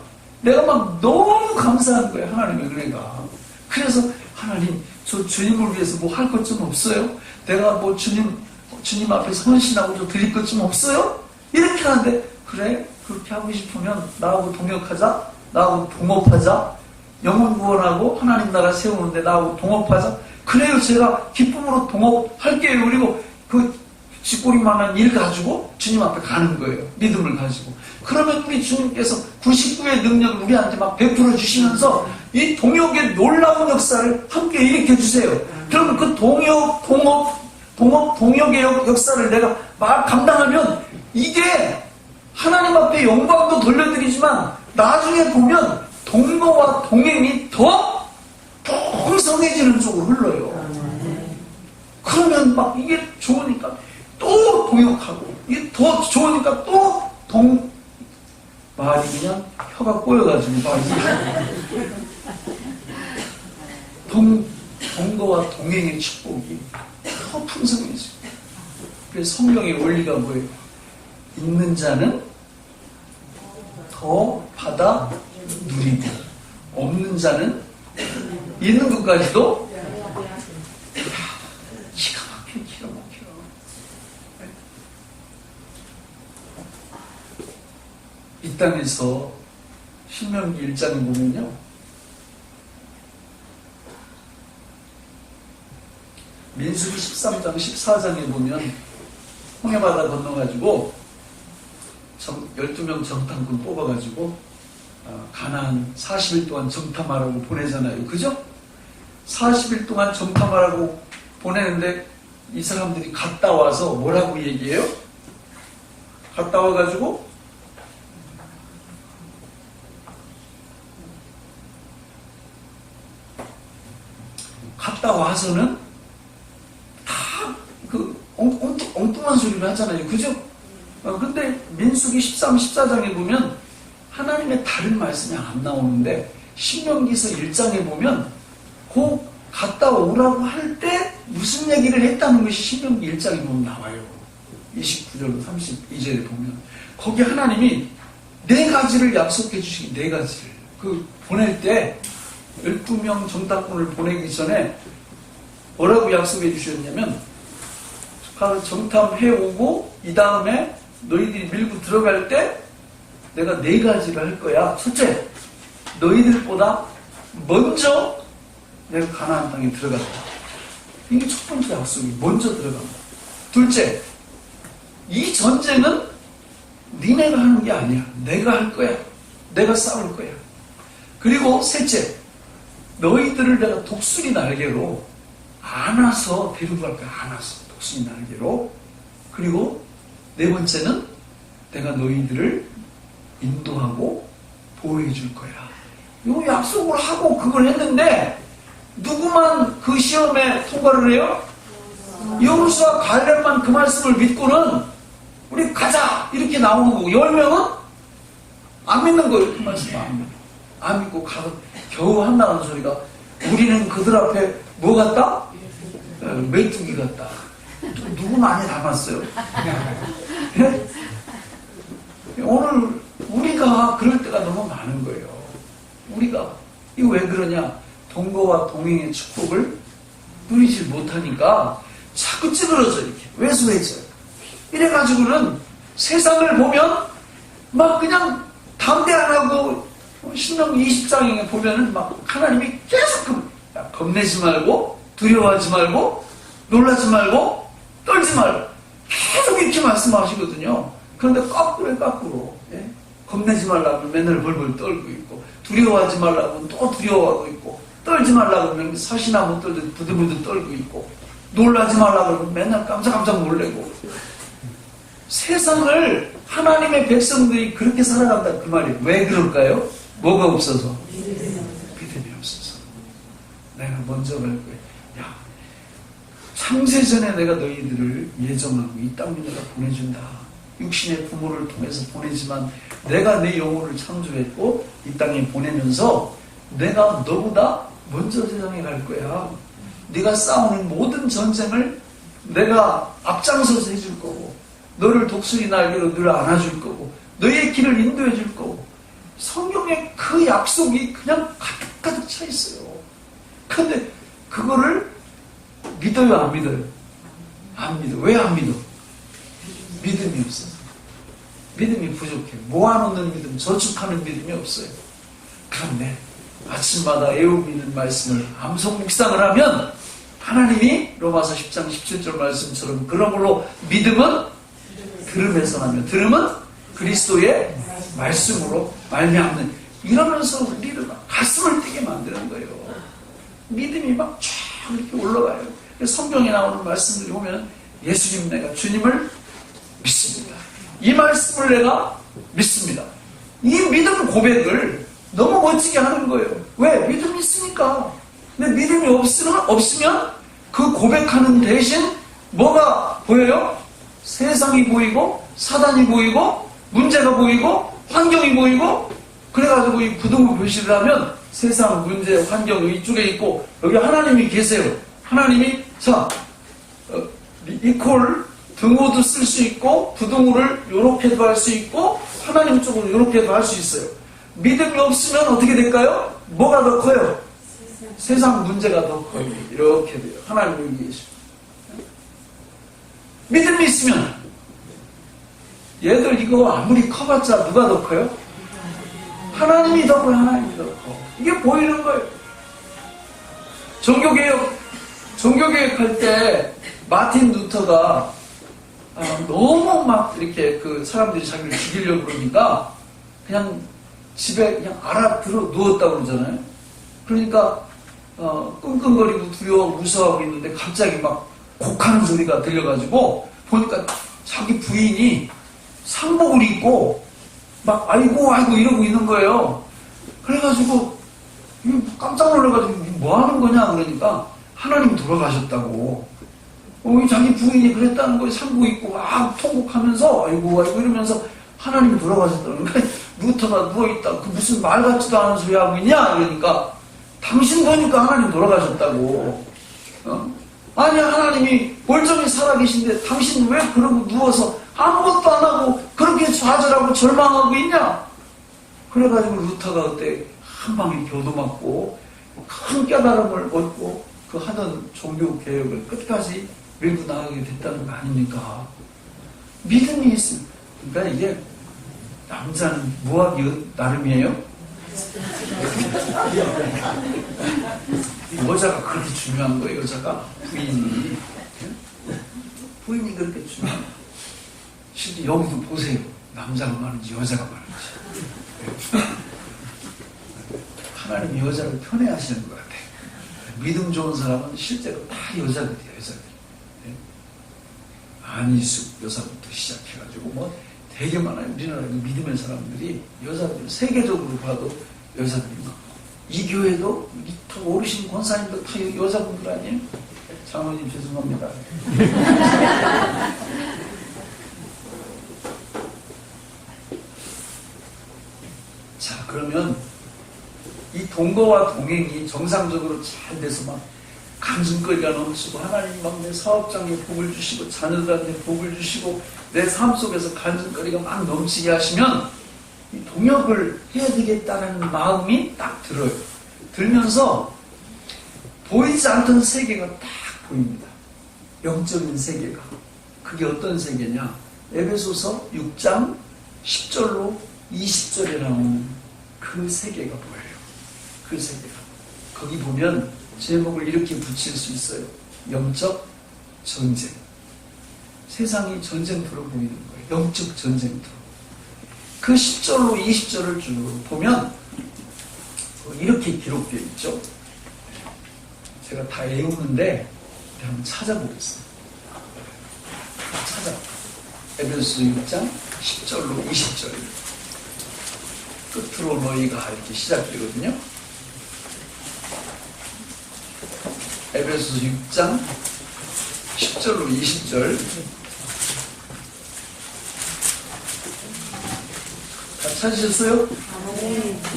내가 막 너무 감사한 거예요. 하나님의 은혜가. 그래서 하나님, 저 주님을 위해서 뭐 할 것 좀 없어요? 내가 뭐 주님 앞에 헌신하고 좀 드릴 것 좀 없어요? 이렇게 하는데 그래? 그렇게 하고 싶으면 나하고 동역하자, 나하고 동업하자, 영혼 구원하고 하나님 나라 세우는데 나하고 동업하자. 그래요, 제가 기쁨으로 동업할게요. 그리고 그 쥐꼬리만한 일 가지고 주님 앞에 가는 거예요. 믿음을 가지고. 그러면 우리 주님께서 99의 능력을 우리한테 막 베풀어 주시면서 이 동역의 놀라운 역사를 함께 일으켜 주세요. 그러면 그 동역의 역사를 내가 막 감당하면 이게 하나님 앞에 영광도 돌려드리지만 나중에 보면 동거와 동행이 더 풍성해지는 쪽으로 흘러요. 그러면 막 이게 좋으니까 또 동역하고, 이게 더 좋으니까 또 말이 그냥 혀가 꼬여가지고 말이 동거와 동행의 축복이 더 풍성해져. 그래서 성경의 원리가 뭐예요? 있는 자는 더 받아 누리고, 없는 자는 있는 것까지도 기가 막혀. 이 땅에서 신명기 1장에 보면요, 민수기 13장 14장에 보면 홍해바다 건너가지고 12명 정탐꾼 뽑아가지고 가나안 40일 동안 정탐하라고 보내잖아요. 그죠? 40일 동안 정탐하라고 보내는데 이 사람들이 갔다 와서 뭐라고 얘기해요? 갔다 와가지고 갔다 와서는 다 그 엉뚱한 소리를 하잖아요. 그죠? 근데 민수기 13, 14장에 보면 하나님의 다른 말씀이 안 나오는데 신명기서 1장에 보면 그 갔다 오라고 할 때 무슨 얘기를 했다는 것이 신명기 1장에 보면 나와요. 29절 32절에 보면 거기 하나님이 4가지를 약속해 주시기, 4가지를 그 보낼 때 12명 정탐꾼을 보내기 전에 뭐라고 약속해 주셨냐면, 가서 정탐해 오고 이 다음에 너희들이 밀고 들어갈 때 내가 4가지를 할 거야. 첫째, 너희들보다 먼저 내가 가나안 땅에 들어갔다. 이게 첫 번째 약속이 먼저 들어간다. 둘째, 이 전쟁은 니네가 하는 게 아니야. 내가 할 거야. 내가 싸울 거야. 그리고 셋째, 너희들을 내가 독수리 날개로 안아서 데리고 갈 거야. 안아서 독수리 날개로. 그리고 4번째는 내가 너희들을 인도하고 보호해 줄 거야. 이 약속을 하고 그걸 했는데 누구만 그 시험에 통과를 해요? 여호수아 갈렙만 그 말씀을 믿고는 우리 가자 이렇게 나오는 거고, 10명은 안 믿는 거예요. 그 말씀 안 믿고 겨우 한다는 소리가, 우리는 그들 앞에 뭐 같다? 메뚜기 같다. 누구 많이 닮았어요? 네? 오늘 우리가 그럴 때가 너무 많은 거예요. 우리가 이거 왜 그러냐? 동거와 동행의 축복을 누리지 못하니까 자꾸 찌그러져, 이렇게 왜소해져요. 이래가지고는 세상을 보면 막 그냥 담대 안 하고, 신명기 20장에 보면은 막 하나님이 계속 겁내지 말고, 두려워하지 말고, 놀라지 말고, 떨지 말고 계속 이렇게 말씀하시거든요. 그런데 거꾸로 예? 겁내지 말라고 맨날 벌벌 떨고 있고, 두려워하지 말라고 또 두려워하고 있고, 떨지 말라고 하면 사시나 못 떨듯 부들부들 떨고 있고, 놀라지 말라고 하면 맨날 깜짝깜짝 놀래고. 세상을 하나님의 백성들이 그렇게 살아간다 그 말이에요. 왜 그럴까요? 뭐가 없어서? 믿음이 없어서. 내가 먼저 갈 거야. 야, 창세전에 내가 너희들을 예정하고 이 땅에 내가 보내준다. 육신의 부모를 통해서 보내지만 내가 내 영혼을 창조했고 이 땅에 보내면서 내가 너보다 먼저 세상에 갈 거야. 네가 싸우는 모든 전쟁을 내가 앞장서서 해줄 거고, 너를 독수리 날개로 늘 안아줄 거고, 너의 길을 인도해 줄 거고. 성경에 그 약속이 그냥 가득가득 차 있어요. 그런데 그거를 믿어요, 안 믿어요? 안 믿어. 왜 안 믿어? 믿음이 없어서. 믿음이 부족해. 모아놓는 믿음, 저축하는 믿음이 없어요. 그런데 아침마다 애우미는 말씀을 암송 묵상을 하면 하나님이 로마서 10장 17절 말씀처럼 그러므로 믿음은 들음에서 나며 들음은 그리스도의 말씀으로 말미암는, 이러면서 우리를 가슴을 뛰게 만드는 거예요. 믿음이 막 쫙 이렇게 올라가요. 성경에 나오는 말씀들이 보면 예수님, 내가 주님을 믿습니다. 이 말씀을 내가 믿습니다. 이 믿음 고백을 너무 멋지게 하는 거예요. 왜? 믿음이 있으니까. 근데 믿음이 없으면 그 고백하는 대신 뭐가 보여요? 세상이 보이고 사단이 보이고 문제가 보이고 환경이 보이고, 그래가지고 이 부등호 표시를 하면 세상, 문제, 환경 이쪽에 있고 여기 하나님이 계세요. 하나님이 자 이퀄 등호도 쓸 수 있고 부등호를 이렇게도 할 수 있고 하나님 쪽으로 이렇게도 할 수 있어요. 믿음이 없으면 어떻게 될까요? 뭐가 더 커요? 세상 문제가 더 커요. 이렇게 돼요. 하나님이 여기 계시고. 믿음이 있으면 얘들 이거 아무리 커봤자 누가 더 커요? 하나님이 더 커요. 하나님이 더 커. 이게 보이는 거예요. 종교개혁할 때 마틴 루터가 너무 막 이렇게 그 사람들이 자기를 죽이려고 그러니까 그냥 집에 그냥 알아들어 누웠다고 그러잖아요. 그러니까 끙끙거리고 두려워 무서워하고 있는데 갑자기 막 곡하는 소리가 들려가지고 보니까 자기 부인이 상복을 입고 막 아이고 이러고 있는 거예요. 그래가지고 깜짝 놀라가지고 뭐 하는 거냐 그러니까 하나님 돌아가셨다고. 자기 부인이 그랬다는 거에 상복 입고 막 통곡하면서 아이고 이러면서 하나님이 돌아가셨다는 거예요. 루터가 누워있다. 그 무슨 말 같지도 않은 소리 하고 있냐 그러니까 당신 보니까 하나님 돌아가셨다고. 아니 하나님이 멀쩡히 살아계신데 당신 왜 그러고 누워서 아무것도 안 하고 그렇게 좌절하고 절망하고 있냐. 그래가지고 루터가 그때 한 방에 교도맞고 큰 깨달음을 얻고 그 하던 종교개혁을 끝까지 밀고 나가게 됐다는 거 아닙니까? 믿음이 있습니다. 그러니까 이게 남자는 뭐하기 나름이에요? 여자가 그렇게 중요한 거예요. 여자가 부인이 그렇게 중요한 거예요. 실제 여기도 보세요. 남자가 많은지 여자가 많은지. 하나님이 여자를 편애하시는 것 같아요. 믿음 좋은 사람은 실제로 다 여자들이에요. 여자들. 안희숙 여사부터 시작해가지고 뭐 되게 많아요. 우리나라 믿음의 사람들이 여자들 세계적으로 봐도 여자들이 많고, 이 교회도 더 어르신 권사님도 다 여자분들 아니에요? 장로님 죄송합니다. 자, 그러면 이 동거와 동행이 정상적으로 잘 돼서 막 간증거리가 넘치고 하나님 막 내 사업장에 복을 주시고 자녀들한테 복을 주시고 내 삶 속에서 간증거리가 막 넘치게 하시면 이 동역을 해야 되겠다는 마음이 딱 들어요. 들면서 보이지 않던 세계가 딱 보입니다. 영적인 세계가. 그게 어떤 세계냐? 에베소서 6장 10절로 20절에 나오는 그 세계가 보여요. 그 세계가. 거기 보면 제목을 이렇게 붙일 수 있어요. 영적 전쟁. 세상이 전쟁터로 보이는 거예요. 영적 전쟁터. 그 10절로 20절을 쭉 보면 이렇게 기록되어 있죠. 제가 다 외우는데 한번 찾아보겠습니다. 에베소서 6장 10절로 20절. 끝으로 너희가 이렇게 시작되거든요. 에베소서 6장 10절로 20절. 다 찾으셨어요?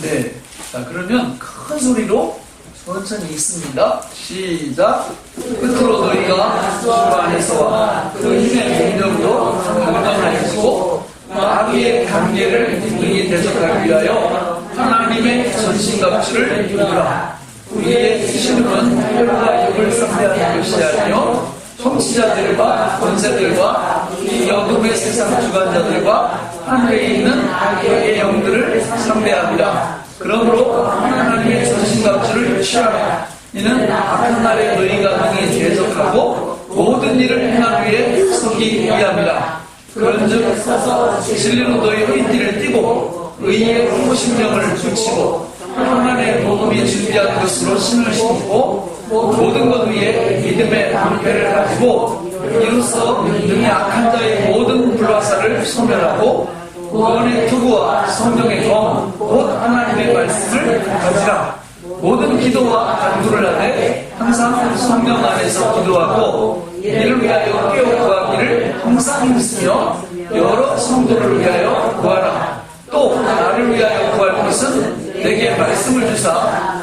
네. 자, 그러면 큰 소리로 천천히 읽습니다. 시작. 끝으로 너희가 주 안에서와 그 힘의 능력으로 강건하시고 마귀의 관계를 능히 대적하기 위하여 하나님의 전신갑주를 입으라. 우리의 신음은 혈과 육을 상대하는 것이 아니요 통치자들과 권세들과 이 어둠의 세상 주관자들과 하늘에 있는 악의 영들을 상대합니다. 그러므로 하나님의 전신갑주를 취하라. 이는 악한 날에 너희가 능히 대적하고 모든 일을 행한 후에 서기 위함이라. 그런즉 진리로 너희 허리띠를 띠고 의의 호심령을 붙이고 평안의 복음이 준비한 것으로 신을 신고 모든 것 위에 믿음의 방패를 가지고 이로써 능히 악한 자의 모든 불화살을 소멸하고 구원의 투구와 성령의 검 곧 하나님의 말씀을 가지라. 모든 기도와 간구를 하되 항상 성령 안에서 기도하고 이를 위하여 깨어 구하기를 항상 힘쓰며 여러 성도를 위하여 구하라. 또 나를 위하여 구할 것은 내게 말씀을 주사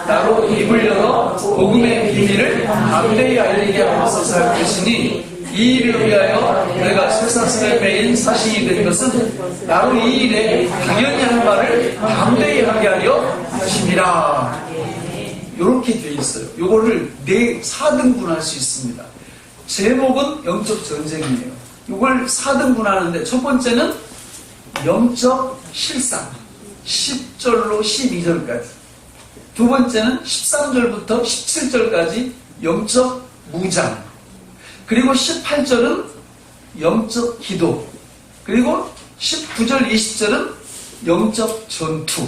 나로 입을 열어 복음의 비밀을 담대히 알리게 하옵소서 할 것이니 이 일을 위하여 내가 쇠사슬에 매인 사신이 된 것은 나로 이 일에 당연히 할 말을 담대히 하게 하려 하심이라. 이렇게 되어 있어요. 요거를 4등분할 수 있습니다. 제목은 영적 전쟁이에요. 이걸 4등분 하는데 첫 번째는 영적 실상 10절로 12절까지, 두 번째는 13절부터 17절까지 영적 무장, 그리고 18절은 영적 기도, 그리고 19절 20절은 영적 전투.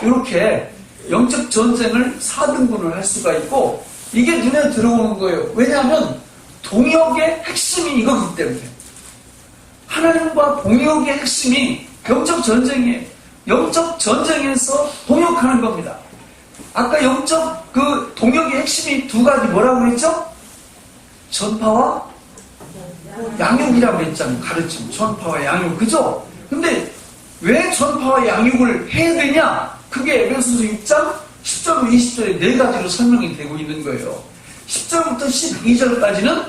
이렇게 영적 전쟁을 4등분을 할 수가 있고, 이게 눈에 들어오는 거예요. 왜냐하면 동역의 핵심이 이거기 때문에. 하나님과 동역의 핵심이 영적 전쟁이에요. 영적 전쟁에서 동역하는 겁니다. 아까 영적 그 동역의 핵심이 두 가지 뭐라고 했죠? 전파와 양육이라고 했잖아요. 가르침, 전파와 양육, 그죠? 근데 왜 전파와 양육을 해야 되냐? 그게 에베소서 6장 10절부터 20절에 네 가지로 설명이 되고 있는 거예요. 10절부터 12절까지는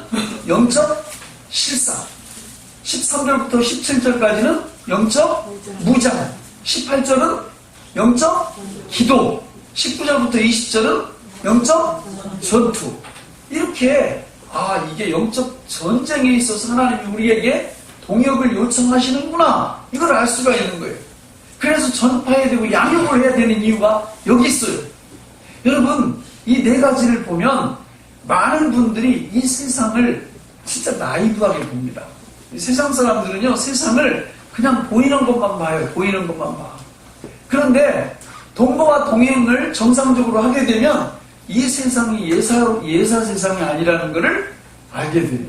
영적 실상, 13절부터 17절까지는 영적 무장, 18절은 영적 기도, 19절부터 20절은 영적 전투. 이렇게 이게 영적 전쟁에 있어서 하나님이 우리에게 동역을 요청하시는구나, 이걸 알 수가 있는 거예요. 그래서 전파해야 되고 양육을 해야 되는 이유가 여기 있어요. 여러분, 이 네 가지를 보면 많은 분들이 이 세상을 진짜 나이브하게 봅니다. 세상 사람들은요, 세상을 그냥 보이는 것만 봐요. 보이는 것만 봐. 그런데 동거와 동행을 정상적으로 하게 되면 이 세상이 예사 세상이 아니라는 것을 알게 돼요.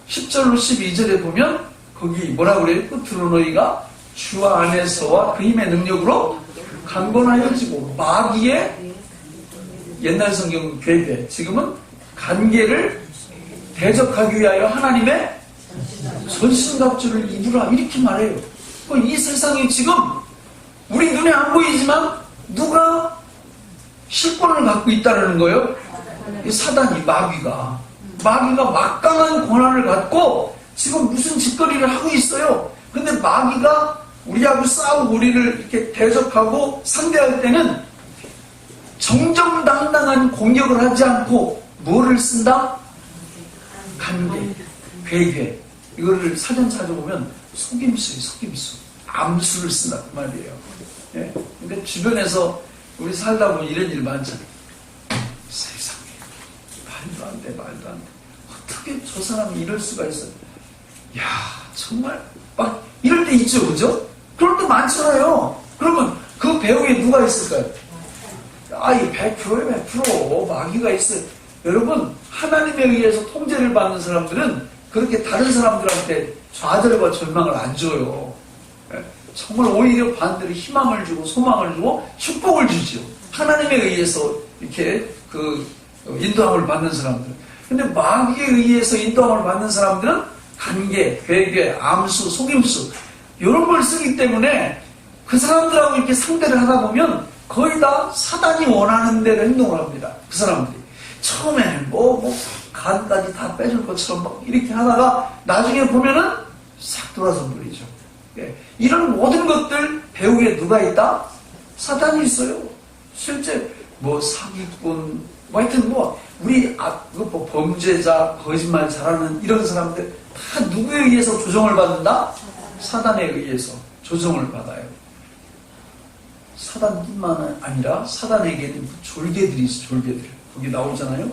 10절로 12절에 보면 거기 뭐라고 그래요? 끝으로 너희가 주 안에서와 그 힘의 능력으로 강건하여지고 마귀의, 옛날 성경 괴계, 지금은 관계를 대적하기 위하여 하나님의 전신갑주를 입으라, 이렇게 말해요. 이 세상이 지금 우리 눈에 안 보이지만 누가 실권을 갖고 있다는 거예요? 이 사단이, 마귀가 막강한 권한을 갖고 지금 무슨 짓거리를 하고 있어요. 근데 마귀가 우리하고 싸우고 우리를 이렇게 대적하고 상대할 때는 정정당당한 공격을 하지 않고 뭐를 쓴다? 관계, 괴계. 이거를 사전 찾아보면 속임수예요, 속임수. 암수를 쓴다, 그 말이에요. 예? 근데 주변에서 우리 살다 보면 이런 일 많잖아요. 세상에, 말도 안 돼, 말도 안 돼. 어떻게 저 사람이 이럴 수가 있어요? 야, 정말, 막, 이럴 때 있죠, 그죠? 그럴 때 많잖아요. 그러면 그 배후에 누가 있을까요? 이 100%에 100% 마귀가 있어요. 여러분, 하나님에 의해서 통제를 받는 사람들은 그렇게 다른 사람들한테 좌절과 절망을 안 줘요. 정말 오히려 반대로 희망을 주고 소망을 주고 축복을 주죠. 하나님에 의해서 이렇게 그 인도함을 받는 사람들. 근데 마귀에 의해서 인도함을 받는 사람들은 관계, 괴계, 암수, 속임수 이런 걸 쓰기 때문에 그 사람들하고 이렇게 상대를 하다 보면 거의 다 사단이 원하는 대로 행동을 합니다. 그 사람들이. 처음에는 간까지 다 빼줄 것처럼 막 이렇게 하다가 나중에 보면은 싹 돌아서 버리죠. 예. 이런 모든 것들 배후에 누가 있다? 사단이 있어요. 실제 사기꾼, 하여튼 우리 뭐 범죄자, 거짓말 잘하는 이런 사람들 다 누구에 의해서 조정을 받는다? 사단에 의해서 조정을 받아요. 사단뿐만 아니라 사단에게는 졸개들이 있어, 졸개들. 거기 나오잖아요.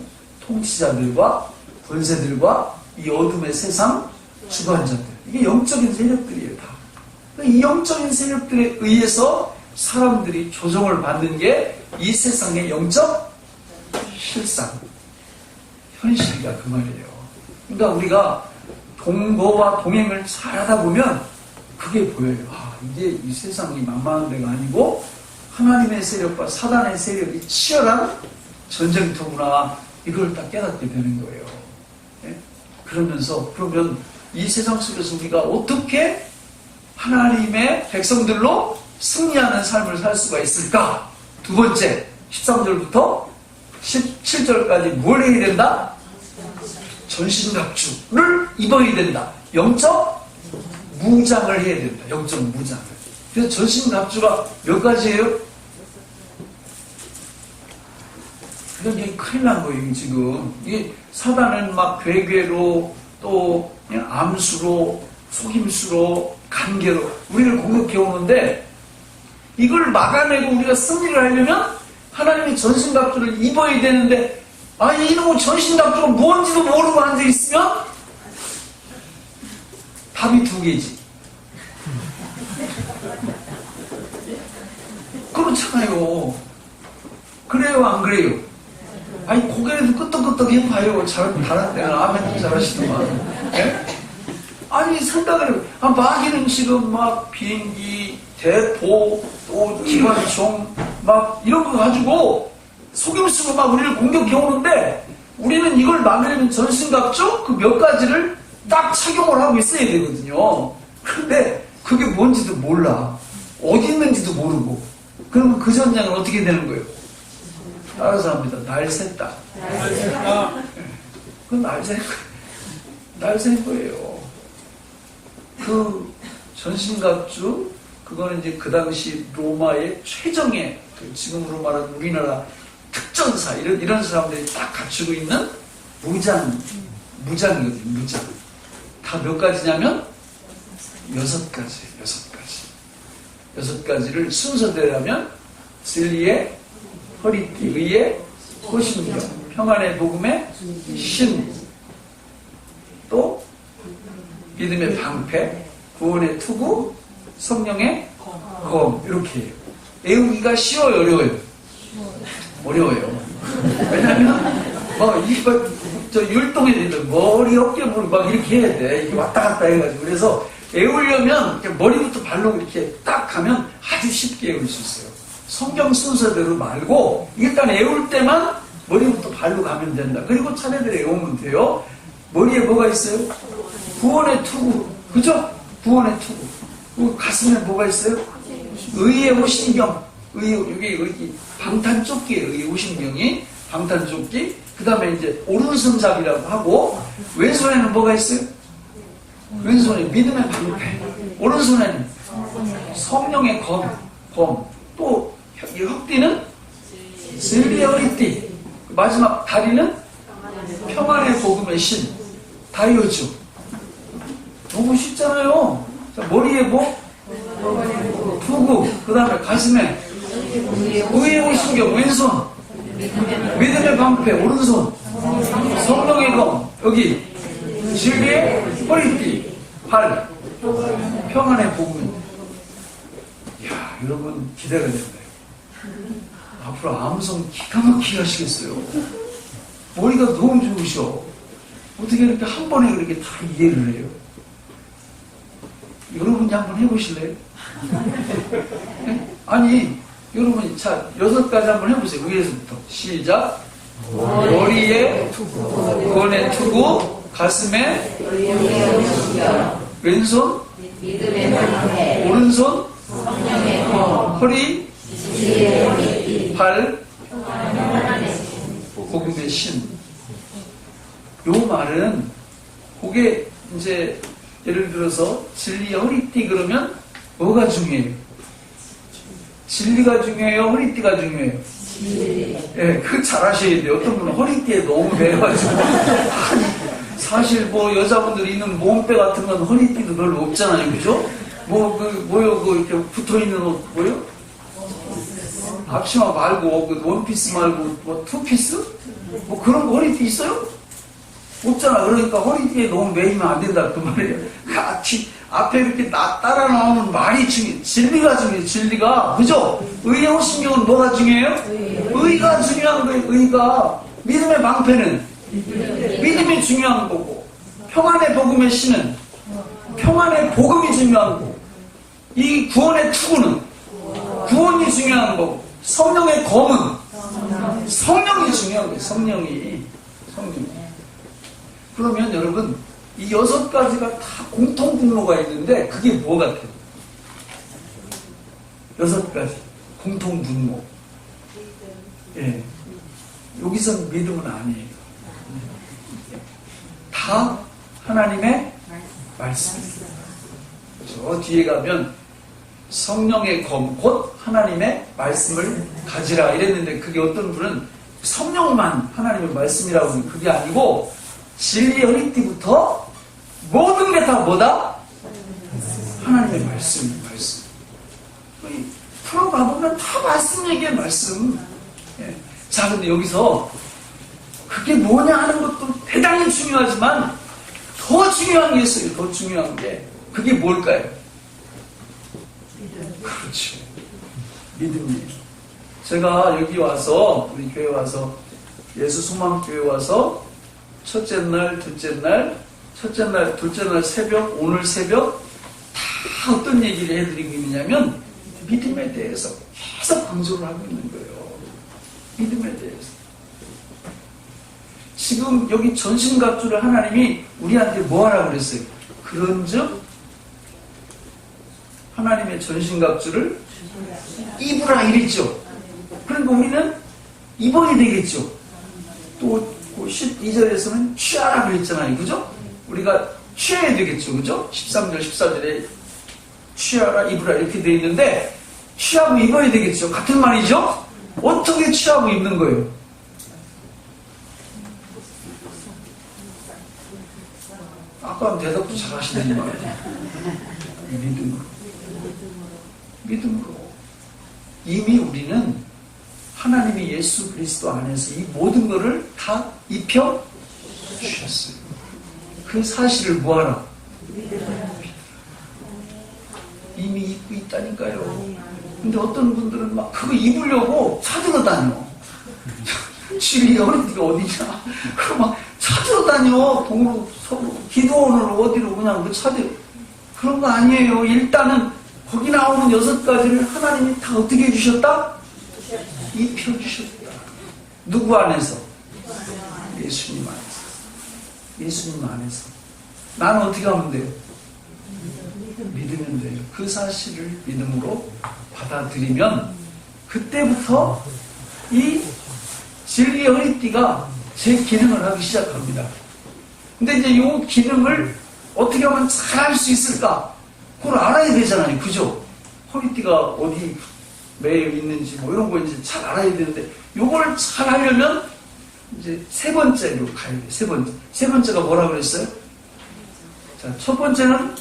통치자들과 권세들과 이 어둠의 세상 주관자들. 이게 영적인 세력들이에요, 다. 이 영적인 세력들에 의해서 사람들이 조정을 받는 게 이 세상의 영적 실상, 현실이다 그 말이에요. 그러니까 우리가 동거와 동행을 잘 하다 보면 그게 보여요. 아, 이게 이 세상이 만만한 데가 아니고 하나님의 세력과 사단의 세력이 치열한 전쟁터구나, 이걸 딱 깨닫게 되는 거예요. 예? 그러면서 그러면 이 세상 속에서 우리가 어떻게 하나님의 백성들로 승리하는 삶을 살 수가 있을까? 두 번째, 13절부터 17절까지 뭘 해야 된다? 전신갑주를 입어야 된다. 영적 무장을 해야 된다. 영적 무장을. 그래서 전신갑주가 몇 가지예요? 그럼 이게 큰일 난 거예요, 지금. 이게 사단은 막 괴괴로, 또 그냥 암수로, 속임수로, 간계로 우리를 공격해 오는데, 이걸 막아내고 우리가 승리를 하려면 하나님의 전신갑주를 입어야 되는데, 아니 이놈의 전신갑주가 뭔지도 모르고 앉아있으면 답이 두 개지. 그렇잖아요. 그래요, 안 그래요? 아니 고개라도 끄떡끄떡 해봐요. 잘할 때는 아멘 잘하시더만. 예? 아니 생각을 해요. 마귀는 지금 막 비행기, 대포, 또 기관총 막 이런 거 가지고 속임수로 막 우리를 공격해 오는데, 우리는 이걸 막으려면 전신갑주 그 몇 가지를 딱 착용을 하고 있어야 되거든요. 그런데 그게 뭔지도 몰라. 어디 있는지도 모르고. 그러면 그 전쟁은 어떻게 되는 거예요? 따라서 합니다. 날샜다. 그건 날샜 거예요. 그 전신갑주, 그거는 이제 그 당시 로마의 최정의, 지금으로 말하는 우리나라 특전사, 이런 사람들이 딱 갖추고 있는 무장이거든요, 무장. 다 몇 가지냐면, 6가지. 6가지를 순서대로하면, 진리의 허리띠, 의의 호신경, 평안의 복음의 신, 또 믿음의 방패, 구원의 투구, 성령의 검, 이렇게 해요. 외우기가 쉬워요, 어려워요? 어려워요. 왜냐면 저 율동에 되들 머리, 어깨, 무릎 막 이렇게 해야 돼. 이게 왔다 갔다 해가지고. 그래서 외우려면 머리부터 발로 이렇게 딱 가면 아주 쉽게 외울 수 있어요. 성경 순서대로 말고 일단 외울 때만 머리부터 발로 가면 된다. 그리고 차례대로 외우면 돼요. 머리에 뭐가 있어요? 구원의 투구. 그죠? 구원의 투구. 그리고 가슴에 뭐가 있어요? 의의 호신경. 여기 방탄조끼예요. 의의 호신경이. 방탄조끼. 그 다음에 이제 오른손잡이라고 하고, 왼손에는 뭐가 있어요? 왼손에 믿음의 방패. 오른손에는 성령의 검. 또 이 흑띠는 진리의 허리띠. 마지막 다리는 평안의 복음의 신. 다이어죠. 너무 쉽잖아요. 자, 머리에 뭐? 투구. 그 다음에 가슴에 의의 호신경 왼손. 믿음의 방패 오른손. 성령의 검 여기. 진리의 허리띠 팔. 평안의 복음. 이야, 여러분 기대가 됩니다. 앞으로 암송 기가 막히게 하시겠어요. 머리가 너무 좋으셔. 어떻게 이렇게 한 번에 그렇게 다 이해를 해요? 여러분이 한번 해보실래요? 네? 아니, 여러분, 자, 6가지 한번 해보세요. 위에서부터. 시작. 머리에 구원의 투구, 가슴에 왼손, 오른손, 허리, 발, 복음의 신. 요 말은, 그게 이제 예를 들어서 진리의 허리띠 그러면 뭐가 중요해요? 진리가 중요해요? 허리띠가 중요해요? 예, 그 잘 하셔야 돼요. 어떤 분은 허리띠에 너무 매가지고. 아니, 사실 뭐 여자분들이 있는 몸빼 같은 건 허리띠도 별로 없잖아요. 그죠? 이렇게 붙어 있는 옷, 뭐요? 앞치마 말고, 원피스 말고, 투피스? 뭐 그런 거 허리띠 있어요? 없잖아. 그러니까 허리띠에 너무 매이면 안 된다. 그 말이에요. 앞에 이렇게 따라 나오는 말이 중요해. 진리가 중요해, 진리가. 그죠? 의의 호신경은 뭐가 중요해요? 의가 중요한 거예요, 의가. 믿음의 방패는? 믿음이 중요한 거고. 평안의 복음의 신은? 평안의 복음이 중요한 거고. 이 구원의 투구는? 구원이 중요한 거고. 성령의 검은? 성령이 중요한 거예요, 성령이. 그러면 여러분, 이 6가지가 다 공통분모가 있는데 그게 뭐 같아요? 6가지 공통분모. 예, 여기선 믿음은 아니에요. 다 하나님의 말씀입니다. 저 뒤에 가면 성령의 검, 곧 하나님의 말씀을 가지라 이랬는데, 그게 어떤 분은 성령만 하나님의 말씀이라고 하는, 그게 아니고 진리의 허리띠부터 모든 게 다 뭐다? 하나님의 말씀. 풀어가보면 다 말씀 얘기해, 말씀. 예. 자, 근데 여기서 그게 뭐냐 하는 것도 대단히 중요하지만 더 중요한 게 있어요. 더 중요한 게. 그게 뭘까요? 그렇죠. 믿음이에요. 제가 여기 와서, 우리 교회 와서, 예수 소망교회 와서 첫째 날, 둘째 날 새벽, 오늘 새벽 다 어떤 얘기를 해드리고 있느냐면 믿음에 대해서 계속 강조를 하고 있는 거예요. 믿음에 대해서. 지금 여기 전신갑주를 하나님이 우리한테 뭐 하라고 그랬어요? 그런즉 하나님의 전신갑주를 입으라 이랬죠. 그러니까 우리는 입어야 되겠죠. 또 12절에서는 취하라 그랬잖아요. 그죠? 우리가 취해야 되겠죠. 그죠? 13절, 14절에 취하라, 입으라 이렇게 되어 있는데 취하고 입어야 되겠죠. 같은 말이죠? 어떻게 취하고 입는 거예요? 아까 대답도 잘 하시더니 말이에요. 믿음으로. 이미 우리는 하나님이 예수 그리스도 안에서 이 모든 것을 다 입혀 주셨어요. 그 사실을 뭐하라? 이미 입고 있다니까요. 근데 어떤 분들은 막 그거 입으려고 찾으러 다녀. 집이 어디가 어디냐? 그거 막 찾으러 다녀. 동으로, 서로, 기도원으로 어디로 그냥 그 찾으러. 그런 거 아니에요. 일단은 거기 나오는 6가지를 하나님이 다 어떻게 해주셨다? 입혀주셨다. 누구 안에서? 예수님 안에서. 예수님 안에서. 나는 어떻게 하면 돼요? 믿으면 돼요. 그 사실을 믿음으로 받아들이면 그때부터 이 진리의 허리띠가 제 기능을 하기 시작합니다. 근데 이제 이 기능을 어떻게 하면 잘 할 수 있을까? 그걸 알아야 되잖아요. 그죠? 허리띠가 어디 매여 있는지 뭐 이런 거 이제 잘 알아야 되는데, 요걸 잘 하려면 이제 3번째로 가야 돼요. 세 번째가 뭐라고 그랬어요? 자, 첫 번째는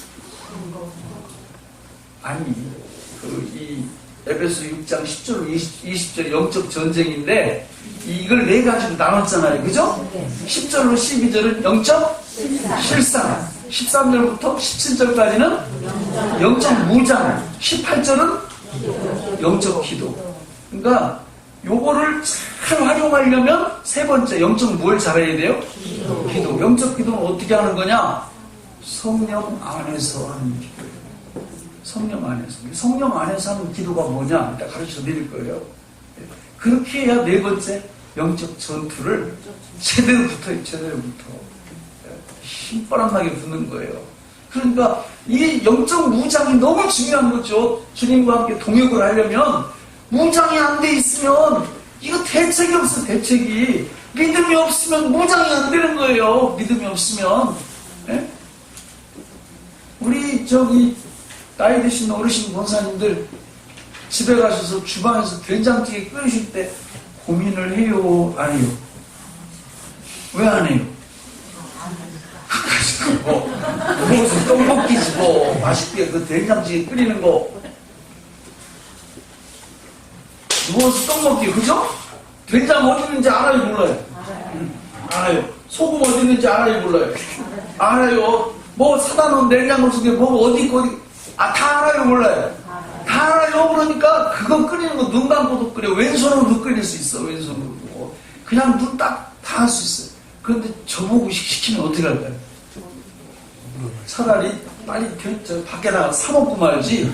이 에베소 6장 10절 20절 영적 전쟁인데 이걸 4가지로 나눴잖아요. 그죠? 10절로 12절은 영적 실상, 13절부터 17절까지는 영적 무장, 18절은 영적 기도. 그러니까 요거를 잘 활용하려면 3번째 영적 뭘 잘해야 돼요? 기도. 영적 기도는 어떻게 하는 거냐? 성령 안에서 하는 기도예요. 성령 안에서. 성령 안에서 하는 기도가 뭐냐? 일단 가르쳐 드릴 거예요. 그렇게 해야 4번째 영적 전투를 제대로 붙어요. 힘바람나게 붙는 거예요. 그러니까 이 영적 무장이 너무 중요한 거죠. 주님과 함께 동역을 하려면 무장이 안 돼 있으면 이거 대책이 없어. 대책이. 믿음이 없으면 무장이 안 되는 거예요. 믿음이 없으면. 네? 우리 나이 드신 어르신 권사님들 집에 가셔서 주방에서 된장찌개 끓이실 때 고민을 해요, 안 해요? 왜 안 해요? 뭐, 무슨 떡볶이지 뭐, 맛있게 그 된장찌개 끓이는 거. 누워서 떡볶이, 그죠? 된장 어디 있는지 알아요, 몰라요? 알아요. 소금 어디 있는지 알아요, 몰라요? 알아요. 뭐 사다 놓은 냉장고 속에 뭐 어디 있고 다 알아요, 몰라요? 다 알아요. 그러니까 그거 끓이는 거 눈 감고도 끓여. 왼손으로도 끓일 수 있어, 왼손으로도. 그냥 눈 딱 다 할 수 있어요. 그런데 저보고 시키면 어떻게 할까요? 차라리 빨리 저 밖에 나가 사 먹고 말지.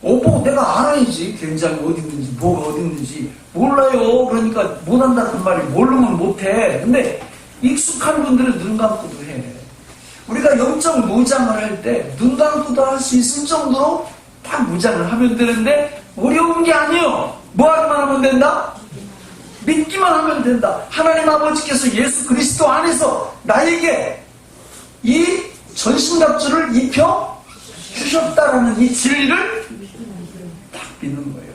보고 내가 알아야지. 된장이 어디 있는지, 뭐가 어디 있는지. 몰라요. 그러니까 못한다는 말이 모르면 못해. 근데 익숙한 분들은 눈 감고도 해. 우리가 영적 무장을 할 때 눈 감고도 할 수 있을 정도로 딱 무장을 하면 되는데 어려운 게 아니에요. 뭐 하기만 하면 된다? 믿기만 하면 된다. 하나님 아버지께서 예수 그리스도 안에서 나에게 이 전신갑주를 입혀 주셨다라는 이 진리를 딱 믿는 거예요.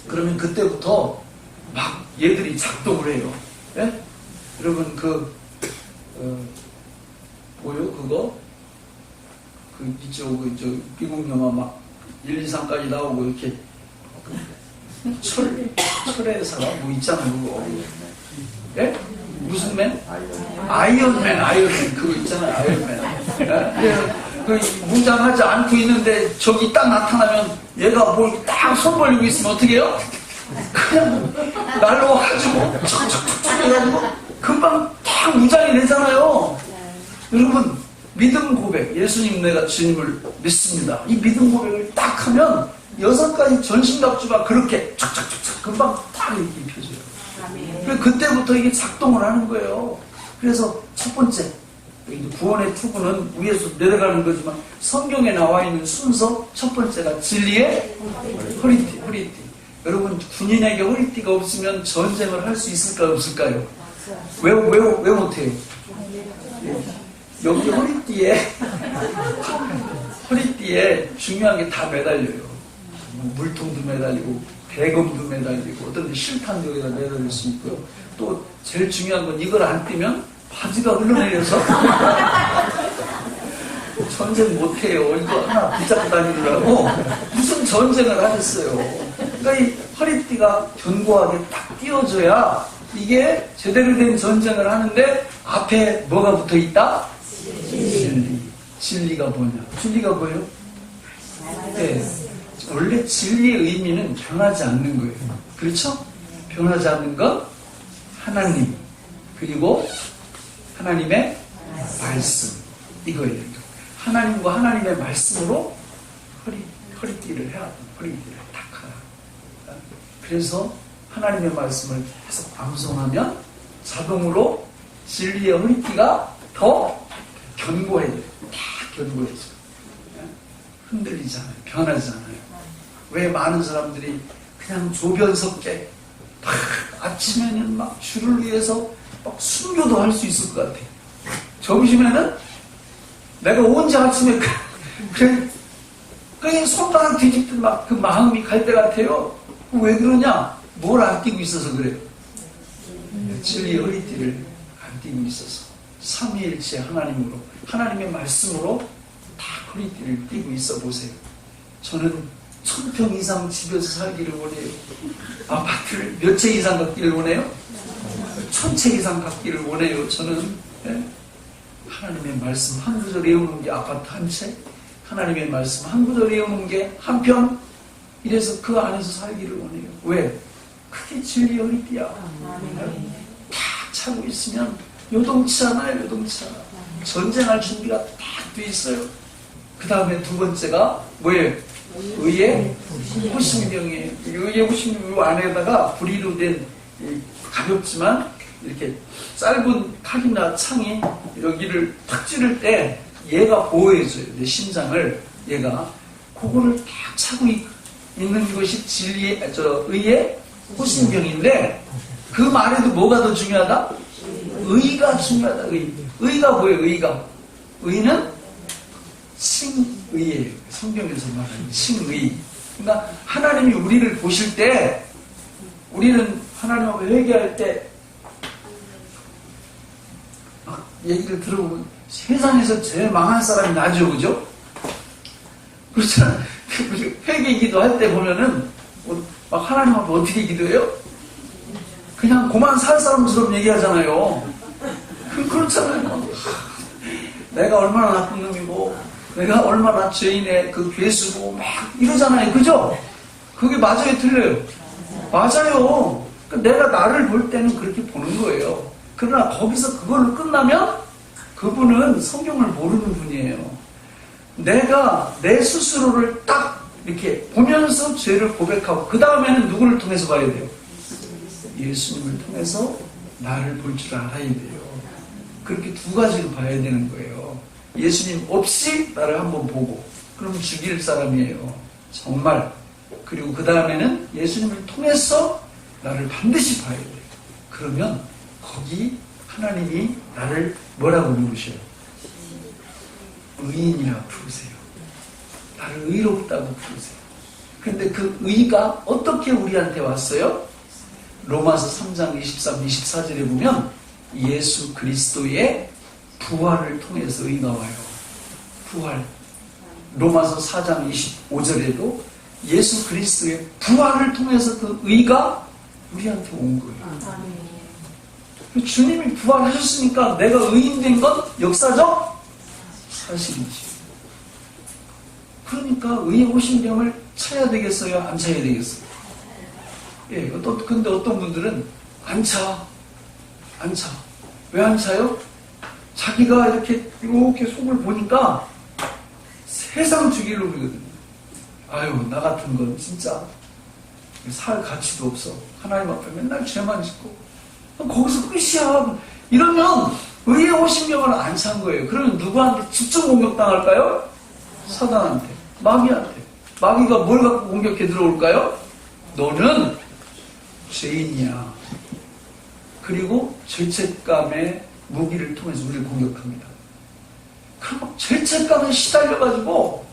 그러면 그때부터 막 얘들이 작동을 해요. 예? 여러분 뭐요? 그거? 있죠. 저 미국 영화 막 1, 2, 3까지 나오고 이렇게 철의 사람 뭐 있잖아요. 그거. 예? 무슨 맨? 아이언맨 그거 있잖아요. 아이언맨. 예? 그 무장하지 않고 있는데 저기 딱 나타나면 얘가 뭘 딱 손 벌리고 있으면 어떻게 해요? 그냥 날라와가지고 척척척척 해가지고 금방 딱 무장이 되잖아요. 여러분 믿음 고백, 예수님 내가 주님을 믿습니다. 이 믿음 고백을 딱 하면 6가지 전신갑주가 그렇게 척척척척 금방 딱 이렇게 입혀져요. 그래서 그때부터 이게 작동을 하는 거예요. 그래서 첫 번째 구원의 투구는 위에서 내려가는 거지만 성경에 나와 있는 순서 첫 번째가 진리의 허리띠. 여러분 군인에게 허리띠가 없으면 전쟁을 할 수 있을까요? 없을까요? 왜 못해요? 여기 허리띠에 중요한 게 다 매달려요. 물통도 매달리고 대검도 매달리고 어떤 데 실탄도 여기다 매달릴 수 있고요. 또 제일 중요한 건 이걸 안 띄면 바지가 흘러내려서 전쟁 못해요. 이거 하나 붙잡고 다니느라고 무슨 전쟁을 하겠어요. 그러니까 이 허리띠가 견고하게 딱 띄워줘야 이게 제대로 된 전쟁을 하는데 앞에 뭐가 붙어있다? 진리가 뭐냐? 진리가 뭐예요? 네. 원래 진리의 의미는 변하지 않는 거예요. 그렇죠? 변하지 않는 건 하나님 그리고 하나님의 말씀 이거예요. 하나님과 하나님의 말씀으로 허리띠를 해야 돼. 허리띠를 딱 하라. 그래서 하나님의 말씀을 계속 암송하면 자동으로 진리의 허리띠가 더 견고해져요. 딱 견고해져요. 흔들리지 않아요. 변하지 않아요. 왜 많은 사람들이 그냥 조변석계 아침에는 막 주를 위해서 막 순교도 할 수 있을 것 같아요. 점심에는 내가 언제 아침에 그냥 손가락 뒤집듯 막 그 마음이 갈 때 같아요. 왜 그러냐? 뭘 안 띄고 있어서 그래요. 진리의 허리띠를 안 띄고 있어서 삼위일체 하나님으로 하나님의 말씀으로 다 허리띠를 띄고 있어 보세요. 저는 1000평 이상 집에서 살기를 원해요. 아파트를 몇 채 이상 갖기를 원해요? 1000채 이상 갖기를 원해요. 저는 하나님의 말씀 한 구절 외우는 게 아파트 한 채, 하나님의 말씀 한 구절 외우는 게 한 평. 이래서 그 안에서 살기를 원해요. 왜? 그게 진리의 허리띠야. 딱 차고 있으면 요동치 않아요. 요동치 않아. 전쟁할 준비가 딱 돼 있어요. 그 다음에 두 번째가 뭐예요? 의의 호신병이에요. 의의 호신병 안에다가 부리로 된 가볍지만 이렇게 짧은 칼이나 창이 여기를 탁 찌를 때 얘가 보호해줘요. 내 심장을 얘가 그거를 딱 차고 있는 것이 진리의 의의 호신병인데 그 말에도 뭐가 더 중요하다? 의가 중요하다. 의가 뭐예요? 의는 칭의예요. 성경에서 말하는 칭의. 그러니까 하나님이 우리를 보실 때 우리는 하나님하고 회개할 때 막 얘기를 들어보면 세상에서 제일 망한 사람이 나죠, 그죠? 그렇잖아요. 회개 기도할 때 보면은 막 하나님 앞에 어떻게 기도해요? 그냥 고만 살 사람처럼 얘기하잖아요. 그렇잖아요. 내가 얼마나 나쁜 놈이고 내가 얼마나 죄인의 그 괴수고 막 이러잖아요. 그죠? 그게 맞아요, 틀려요? 맞아요. 내가 나를 볼 때는 그렇게 보는 거예요. 그러나 거기서 그걸로 끝나면 그분은 성경을 모르는 분이에요. 내가 내 스스로를 딱 이렇게 보면서 죄를 고백하고 그 다음에는 누구를 통해서 봐야 돼요? 예수님을 통해서 나를 볼 줄 알아야 돼요. 그렇게 두 가지로 봐야 되는 거예요. 예수님 없이 나를 한번 보고 그럼 죽일 사람이에요. 정말. 그리고 그 다음에는 예수님을 통해서 나를 반드시 봐야 돼요. 그러면 거기 하나님이 나를 뭐라고 부르셔요? 의인이라고 부르세요. 나를 의롭다고 부르세요. 그런데 그 의가 어떻게 우리한테 왔어요? 로마서 3장 23, 24절에 보면 예수 그리스도의 부활을 통해서 의가 와요. 부활. 로마서 4장 25절에도 예수 그리스도의 부활을 통해서 그 의가 우리한테 온 거예요. 주님이 부활하셨으니까 내가 의인된 건 역사적 사실이지. 그러니까 의의 오신병을 차야 되겠어요? 안 차야 되겠어요? 예, 근데 어떤 분들은 안 차. 왜 안 차요? 자기가 이렇게 속을 보니까 세상 주기를 부리거든요. 아유, 나 같은 건 진짜 살 가치도 없어. 하나님 앞에 맨날 죄만 짓고. 거기서 끝이야. 이러면 의의 오신병을 안 찬 거예요. 그러면 누구한테 직접 공격당할까요? 사단한테, 마귀한테. 마귀가 뭘 갖고 공격해 들어올까요? 너는 죄인이야. 그리고 죄책감의 무기를 통해서 우리를 공격합니다. 그리고 죄책감에 시달려가지고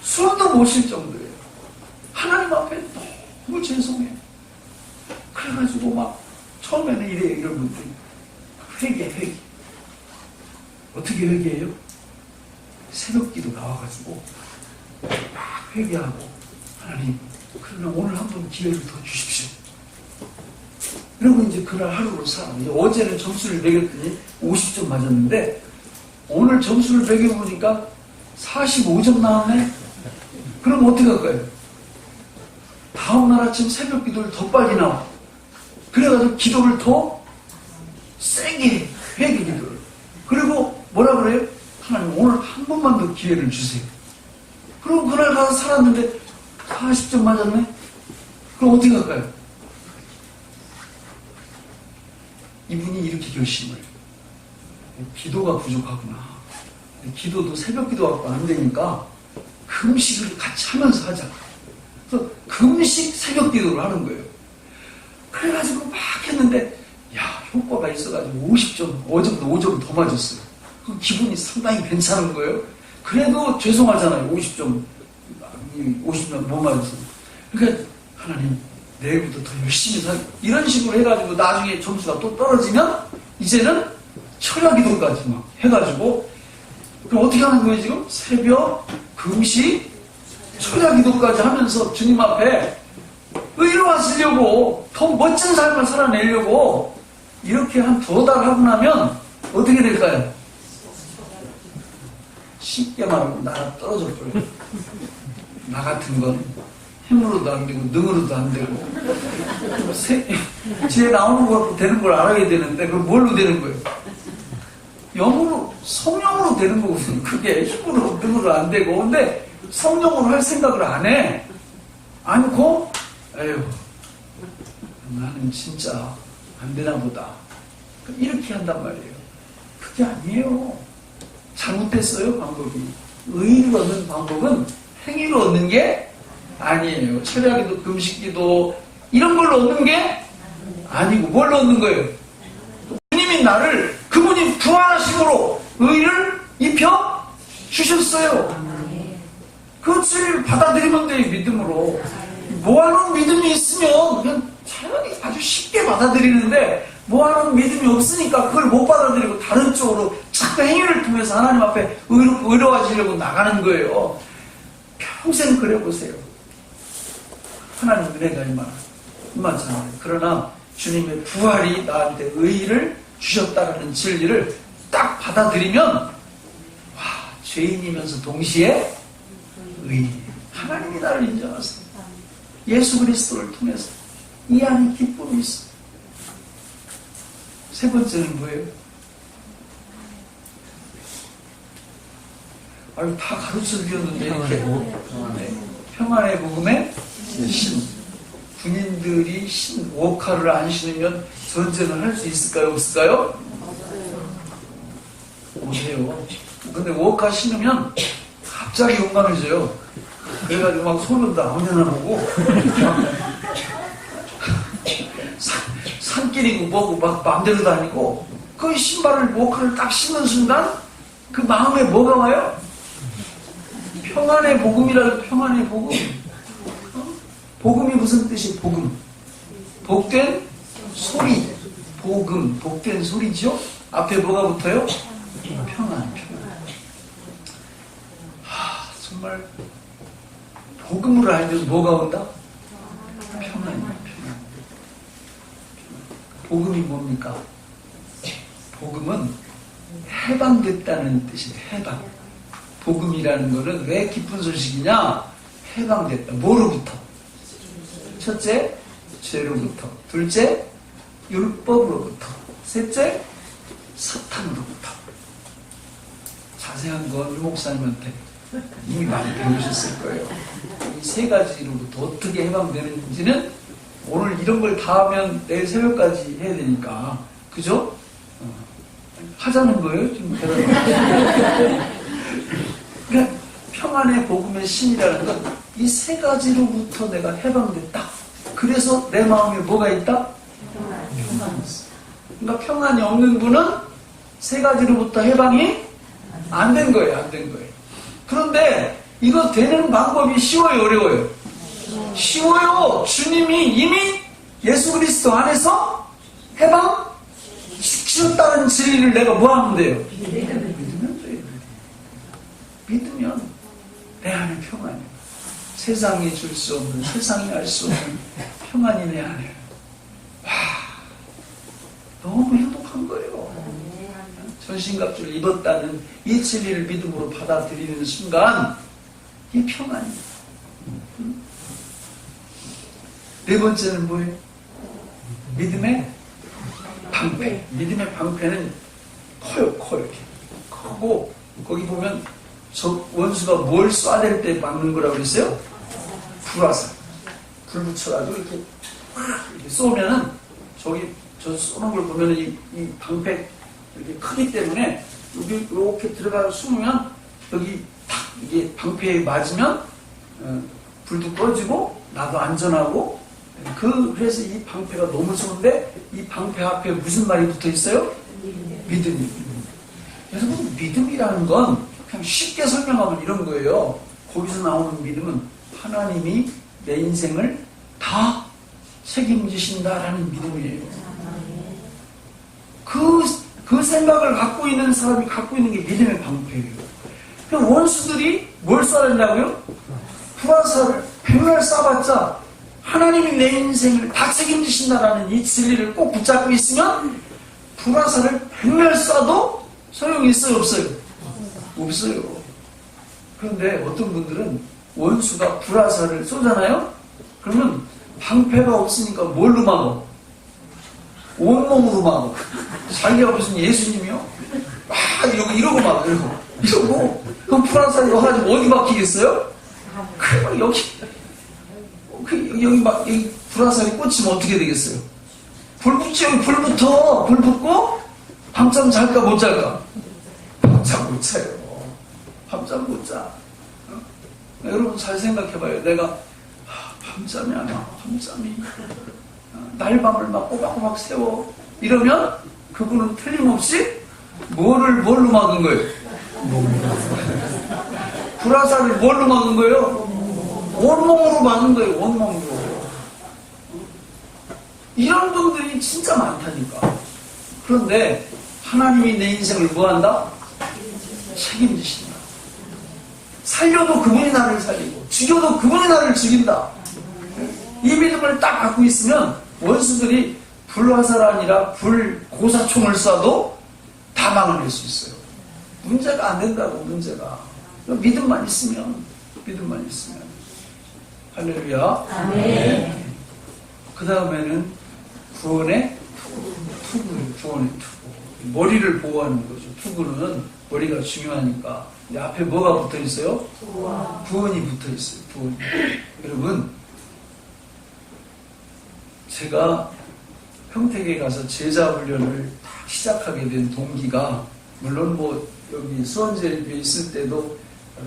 숨도 못 쉴 정도예요. 하나님 앞에 너무 죄송해요. 그래가지고 막 처음에는 이래요. 이런 분들이 회개. 어떻게 회개해요? 새벽기도 나와가지고 막 회개하고 하나님, 그러나 오늘 한번 기회를 더 주십시오. 그리고 이제 그날 하루를 살아. 어제는 점수를 매겼더니 50점 맞았는데 오늘 점수를 매겨보니까 45점 나왔네? 그럼 어떻게 할까요? 다음날 아침 새벽 기도를 더 빨리 나와. 그래가지고 기도를 더 세게 해. 회개 기도를. 그리고 뭐라 그래요? 하나님, 오늘 한 번만 더 기회를 주세요. 그럼 그날 가서 살았는데 40점 맞았네? 그럼 어떻게 할까요? 이분이 이렇게 결심을 해요. 기도가 부족하구나. 기도도 새벽 기도 갖고 안 되니까 금식을 같이 하면서 하자. 그래서 금식 새벽 기도를 하는 거예요. 그래가지고 막 했는데 효과가 있어가지고 50점, 어제보다 5점 더 맞았어요. 그 기분이 상당히 괜찮은 거예요. 그래도 죄송하잖아요. 50점 못 맞았어요. 그러니까 하나님, 내일부터 더 열심히 이런 식으로 해가지고 나중에 점수가 또 떨어지면 이제는 철야 기도까지 막 해가지고, 그럼 어떻게 하는 거예요 지금? 새벽 금식 철야 기도까지 하면서 주님 앞에 의로워지려고, 더 멋진 삶을 살아내려고 이렇게 한 2달 하고 나면 어떻게 될까요? 쉽게 말하면 나가 떨어져 버려요. 나 같은 건 힘으로도 안 되고 능으로도 안 되고 뒤에 나오는 거 되는 걸 알아야 되는데 그럼 뭘로 되는 거예요? 영으로, 성령으로 되는 거거든요. 그게 힘으로 능으로 안 되고. 근데 성령으로 할 생각을 안 해. 않고 에휴, 나는 진짜 안 되나 보다. 이렇게 한단 말이에요. 그게 아니에요. 잘못됐어요, 방법이. 의의를 얻는 방법은 행위를 얻는 게 아니에요. 철야기도, 금식기도 이런 걸로 얻는 게 아니고 뭘로 얻는 거예요? 주님이 나를, 그분이 부활하심으로 의를 입혀 주셨어요. 그 진리를 받아들이면 돼요, 믿음으로. 뭐하는 믿음이 있으면 그냥 당연히 아주 쉽게 받아들이는데 뭐하는 믿음이 없으니까 그걸 못 받아들이고 다른 쪽으로 자꾸 행위를 통해서 하나님 앞에 의로워지려고 나가는 거예요. 평생 그려보세요. 하나님 은혜가 이만잖아요. 그러나 주님의 부활이 나한테 의의를 주셨다는 진리를 딱 받아들이면 와, 죄인이면서 동시에 의인. 하나님이 나를 인정하세요. 예수 그리스도를 통해서 이 안에 기쁨이 있어. 세 번째는 뭐예요? 아유, 다 가르쳐 드렸는데 이렇게 평안의 복음의 신. 군인들이 신 워카를 안 신으면 전쟁을 할 수 있을까요? 없을까요? 못해요. 근데 워카 신으면 갑자기 용감해져요. 그래가지고 막 소리도 아무데나 보고 산길이고 뭐고 막 마음대로 다니고 그 신발을 워카를 딱 신는 순간 그 마음에 뭐가 와요? 평안의 복음이라도 평안의 복음. 복음이 무슨 뜻이 복음? 복된 소리. 복음, 복된 소리죠? 앞에 뭐가 붙어요? 평안. 정말 복음으로 알면 뭐가 온다? 평안이야. 복음이 뭡니까? 복음은 해방됐다는 뜻이에요. 해방. 복음이라는 것은 왜 기쁜 소식이냐? 해방됐다. 뭐로부터? 첫째, 죄로부터. 둘째, 율법으로부터. 셋째, 사탄으로부터. 자세한 건 유 목사님한테 이미 많이 배우셨을 거예요. 이 세 가지로부터 어떻게 해방되는지는 오늘 이런 걸 다 하면 내일 새벽까지 해야 되니까. 그죠? 하자는 거예요? 지금 그러니까 평안의 복음의 신이라는 건 이 세 가지로부터 내가 해방됐다. 그래서 내 마음에 뭐가 있다? 평안이 있어. 그러니까 평안이 없는 분은 세 가지로부터 해방이 안 된 거예요. 안 된 거예요. 그런데 이거 되는 방법이 쉬워요? 어려워요? 쉬워요. 주님이 이미 예수 그리스도 안에서 해방 시켰다는 진리를 내가 뭐 하면 돼요? 믿으면 돼요. 믿으면 내 안에 평안이에요. 세상이 줄 수 없는, 세상이 알 수 없는 평안이 내 안에. 와, 너무 행복한 거예요. 전신갑주를 입었다는 이 진리를 믿음으로 받아들이는 순간 이 평안이에요. 네 번째는 뭐예요? 믿음의 방패. 믿음의 방패는 커요. 이렇게 크고 거기 보면 저 원수가 뭘 쏴댈 때 막는 거라고 그랬어요? 불화살. 불 붙여가지고 이렇게 쏘면은 저 쏘는 걸 보면은 이 방패 이렇게 크기 때문에 여기 이렇게 들어가서 숨으면 여기 탁 이게 방패에 맞으면 불도 꺼지고 나도 안전하고 그래서 이 방패가 너무 좋은데 이 방패 앞에 무슨 말이 붙어 있어요? 믿음이. 여러분 믿음이라는 건 그냥 쉽게 설명하면 이런 거예요. 거기서 나오는 믿음은 하나님이 내 인생을 다 책임지신다라는 믿음이에요. 그 생각을 갖고 있는 사람이 갖고 있는 게 믿음의 방패예요. 그럼 원수들이 뭘 쏴낸다고요? 불화살을 백날 쏴봤자 하나님이 내 인생을 다 책임지신다라는 이 진리를 꼭 붙잡고 있으면 불화살을 백날 쏴도 소용이 있어요? 없어요? 없어요. 그런데 어떤 분들은 원수가 불화살을 쏘잖아요? 그러면 방패가 없으니까 뭘로 막어? 온몸으로 막어. 자기가 무슨 예수님이요? 이러고 막어. 이러고 그럼 불화살이 와가지고 어디 막히겠어요? 그럼 여기 막 여기 불화살이 꽂히면 어떻게 되겠어요? 불 붙어. 불 붙고 밤잠 잘까 못 잘까? 밤잠 못 자요. 밤잠 못 자. 여러분 잘 생각해봐요. 내가 밤잠이 안 와. 밤잠이 날밤을 막 꼬박꼬박 세워. 이러면 그분은 틀림없이 뭘로 막은 거예요? 불화살을 뭘로 막은 거예요? 온몸으로 막은 거예요. 온몸으로. 이런 분들이 진짜 많다니까. 그런데 하나님이 내 인생을 뭐한다? 책임지신다. 살려도 그분이 나를 살리고 죽여도 그분이 나를 죽인다. 이 믿음을 딱 갖고 있으면 원수들이 불화살 아니라 불고사총을 쏴도 다 막아낼 수 있어요. 문제가 안 된다고. 문제가 믿음만 있으면 할렐루야. 아멘. 그 다음에는 구원의 투구. 머리를 보호하는 거죠. 투구는 머리가 중요하니까. 근데 앞에 뭐가 붙어 있어요? 구원이 붙어 있어요. 구원. 여러분, 제가 평택에 가서 제자 훈련을 딱 시작하게 된 동기가, 물론 뭐 여기 수원제일교회 있을 때도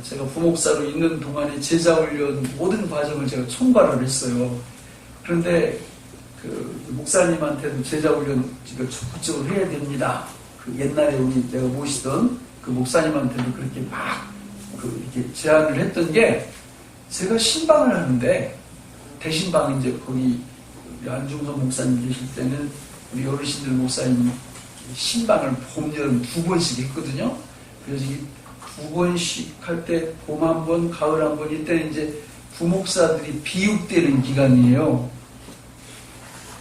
제가 부목사로 있는 동안에 제자 훈련 모든 과정을 제가 총괄을 했어요. 그런데 그 목사님한테도 제자 훈련 적극적으로 해야 됩니다. 그 옛날에 내가 모시던 그 목사님한테도 그렇게 막 이렇게 제안을 했던 게, 제가 신방을 하는데 대신방 이제 거기 안중선 목사님 계실 때는 우리 어르신들 목사님 신방을 봄, 여름 2번씩 했거든요. 그래서 이 2번씩 할 때 봄 한 번, 가을 한 번, 이때는 이제 부목사들이 비육되는 기간이에요.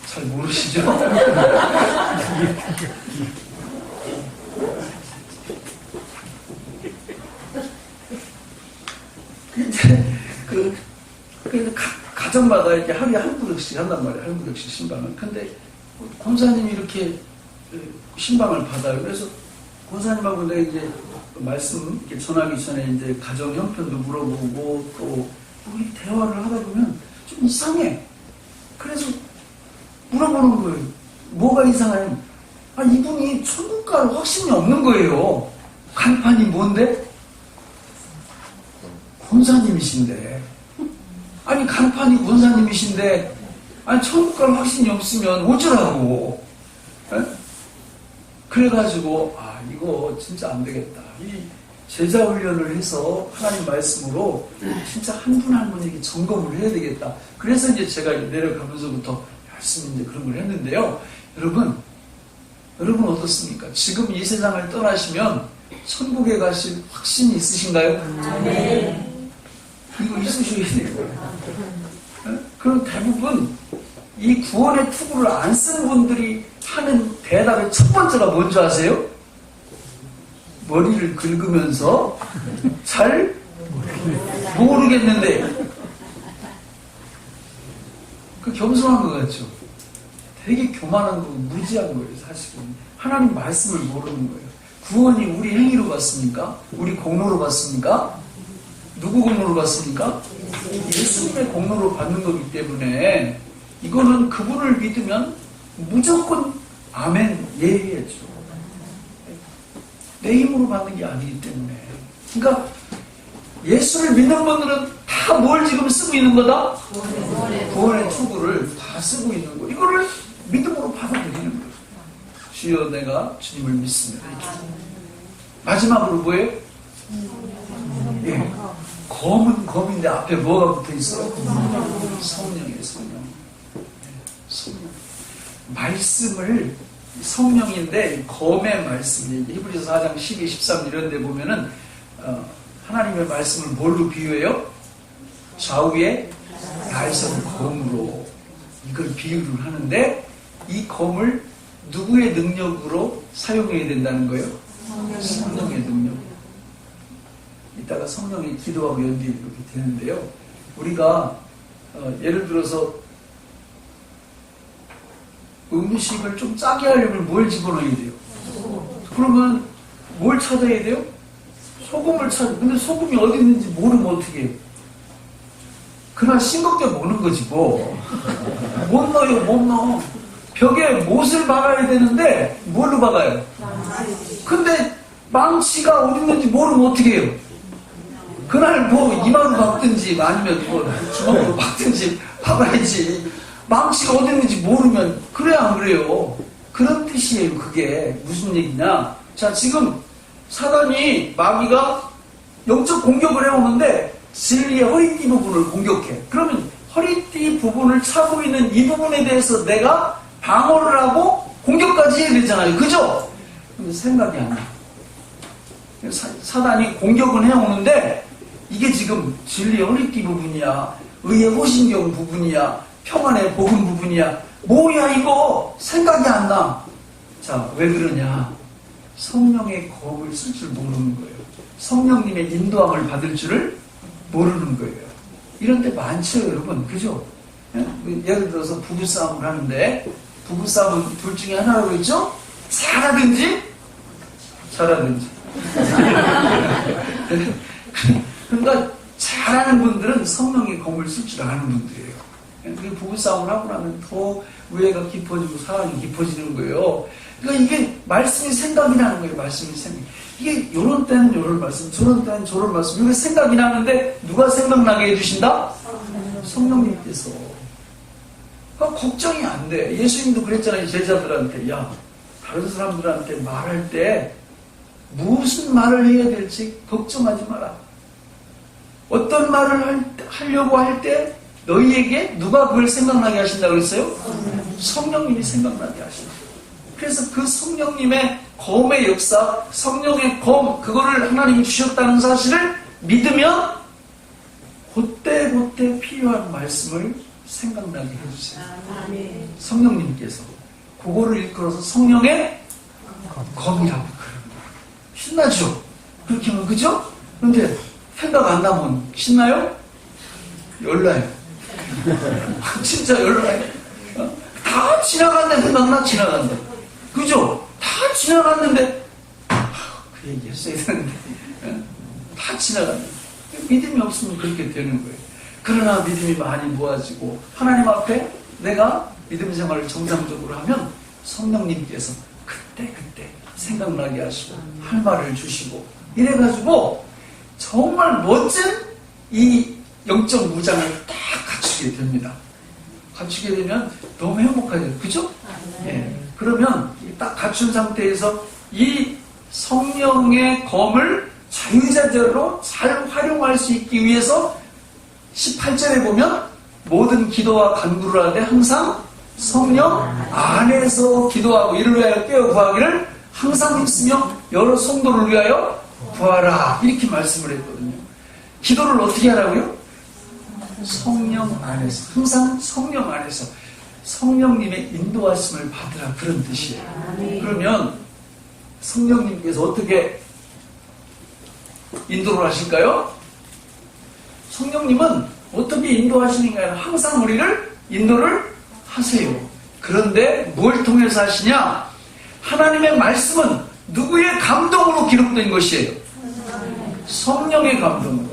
잘 모르시죠? 그래서 가정마다 이렇게 하루에 한 구역씩 한단 말이에요. 한 구역씩 신방을. 근데 권사님이 이렇게 신방을 받아요. 그래서 권사님하고 내가 이제 말씀 이렇게 전하기 전에 이제 가정 형편도 물어보고 또 우리 대화를 하다 보면 좀 이상해. 그래서 물어보는 거예요. 뭐가 이상해요? 이분이 천국 갈 확신이 없는 거예요. 간판이 뭔데? 권사님이신데. 간판이 권사님이신데, 천국 갈 확신이 없으면 어쩌라고. 에? 그래가지고, 이거 진짜 안 되겠다. 이 제자 훈련을 해서 하나님 말씀으로 진짜 한 분 한 분 이렇게 점검을 해야 되겠다. 그래서 이제 제가 내려가면서부터 열심히 이제 그런 걸 했는데요. 여러분 어떻습니까? 지금 이 세상을 떠나시면 천국에 가실 확신이 있으신가요? 네. 이거 있으셔야 돼요. 그럼 대부분 이 구원의 투구를 안 쓴 분들이 하는 대답의 첫 번째가 뭔지 아세요? 머리를 긁으면서 잘 모르겠는데. 그 겸손한 것 같죠? 되게 교만한 거, 무지한 거예요, 사실은. 하나님 말씀을 모르는 거예요. 구원이 우리 행위로 갔습니까? 우리 공로로 갔습니까? 누구 공로로 갔습니까? 예수님의 공로로 받는 거기 때문에 이거는 그분을 믿으면 무조건 아멘, 예해야죠. 내 힘으로 받는 게 아니기 때문에. 그러니까 예수를 믿는 분들은 다 뭘 지금 쓰고 있는 거다? 구원의 투구를 다 쓰고 있는 거. 이거를 믿음으로 받아들이는 거예요. 주여 내가 주님을 믿습니다. 이렇게. 마지막으로 뭐예요? 예. 검은 검인데 앞에 뭐가 붙어 있어요? 성령이에요, 성령. 성령. 말씀을 성령인데 검의 말씀이에요. 히브리서 4장 12, 13 이런 데 보면은 하나님의 말씀을 뭘로 비유해요? 좌우에 날선 검으로 이걸 비유를 하는데 이 검을 누구의 능력으로 사용해야 된다는 거예요? 성령의 능력. 이따가 성령이 기도하고 연기 이렇게 되는데요. 우리가 예를 들어서 음식을 좀 짜게 하려면 뭘 집어넣어야 돼요? 그러면 뭘 찾아야 돼요? 소금을 찾아. 근데 소금이 어디 있는지 모르면 어떻게 해요? 그냥 싱겁게 먹는 거지 뭐. 못 넣어요, 못 넣어. 벽에 못을 박아야 되는데 뭘로 박아요? 근데 망치가 어디 있는지 모르면 어떻게 해요? 그날 뭐 이마로 박든지 아니면 뭐 주먹으로 박든지 박아야지. 망치가 어디 있는지 모르면. 그래 안 그래요? 그런 뜻이에요. 그게 무슨 얘기냐? 자, 지금 사단이, 마귀가 영적 공격을 해오는데 진리의 허리띠 부분을 공격해. 그러면 허리띠 부분을 차고 있는 이 부분에 대해서 내가 방어를 하고 공격까지 해야 되잖아요. 그죠? 근데 생각이 안 나. 사단이 공격은 해오는데 이게 지금 진리의 허리띠 부분이야, 의의 호신경 부분이야, 평안의 복음 부분이야, 뭐야 이거 생각이 안 나. 자, 왜 그러냐? 성령의 겁을 쓸 줄 모르는 거예요. 성령님의 인도함을 받을 줄을 모르는 거예요. 이런 데 많죠, 여러분. 그죠? 예를 들어서 부부싸움을 하는데, 부부싸움은 둘 중에 하나라고 했죠? 잘하든지, 잘하든지. 그러니까 잘하는 분들은 성령의 검을 쓸 줄 아는 분들이에요. 부부싸움을 하고 나면 더 우애가 깊어지고 사랑이 깊어지는 거예요. 그러니까 이게 말씀이 생각이 나는 거예요. 말씀이 생각. 이게 요런 때는 요런 말씀, 저런 때는 저런 말씀. 이게 생각이 나는데 누가 생각나게 해주신다? 성령님께서. 그러니까 걱정이 안 돼. 예수님도 그랬잖아요. 제자들한테. 야, 다른 사람들한테 말할 때 무슨 말을 해야 될지 걱정하지 마라. 어떤 말을 하려고 할 때 너희에게 누가 그걸 생각나게 하신다고 그랬어요? 성령님이 생각나게 하신다. 그래서 그 성령님의 검의 역사, 성령의 검, 그거를 하나님이 주셨다는 사실을 믿으면 그때 필요한 말씀을 생각나게 해주세요. 성령님께서 그거를 일컬어서 성령의 검이라고 그럽니다. 신나죠? 그렇게 하면 그죠? 그런데 생각 안 나면 신나요? 열나요. 진짜 열나요. 다 지나갔는데 생각나? 지나간다. 그죠? 다 지나갔는데 그 얘기 했어야 되는데 다 지나갔는데 믿음이 없으면 그렇게 되는 거예요. 그러나 믿음이 많이 모아지고 하나님 앞에 내가 믿음 생활을 정상적으로 하면 성령님께서 그때 생각나게 하시고 할 말을 주시고 이래가지고 정말 멋진 이 영적 무장을 딱 갖추게 됩니다. 갖추게 되면 너무 행복하죠. 그죠? 예. 그러면 딱 갖춘 상태에서 이 성령의 검을 자유자재로 잘 활용할 수 있기 위해서 18절에 보면 모든 기도와 간구를 하되 항상 성령 안에서 기도하고 이를 위하여 깨어 구하기를 항상 힘쓰며 여러 성도를 위하여 구하라 이렇게 말씀을 했거든요. 기도를 어떻게 하라고요? 성령 안에서, 항상 성령 안에서 성령님의 인도하심을 받으라 그런 뜻이에요. 그러면 성령님께서 어떻게 인도를 하실까요? 성령님은 어떻게 인도하시는가? 항상 우리를 인도를 하세요. 그런데 뭘 통해서 하시냐? 하나님의 말씀은 누구의 감동으로 기록된 것이에요? 성령의 감동으로.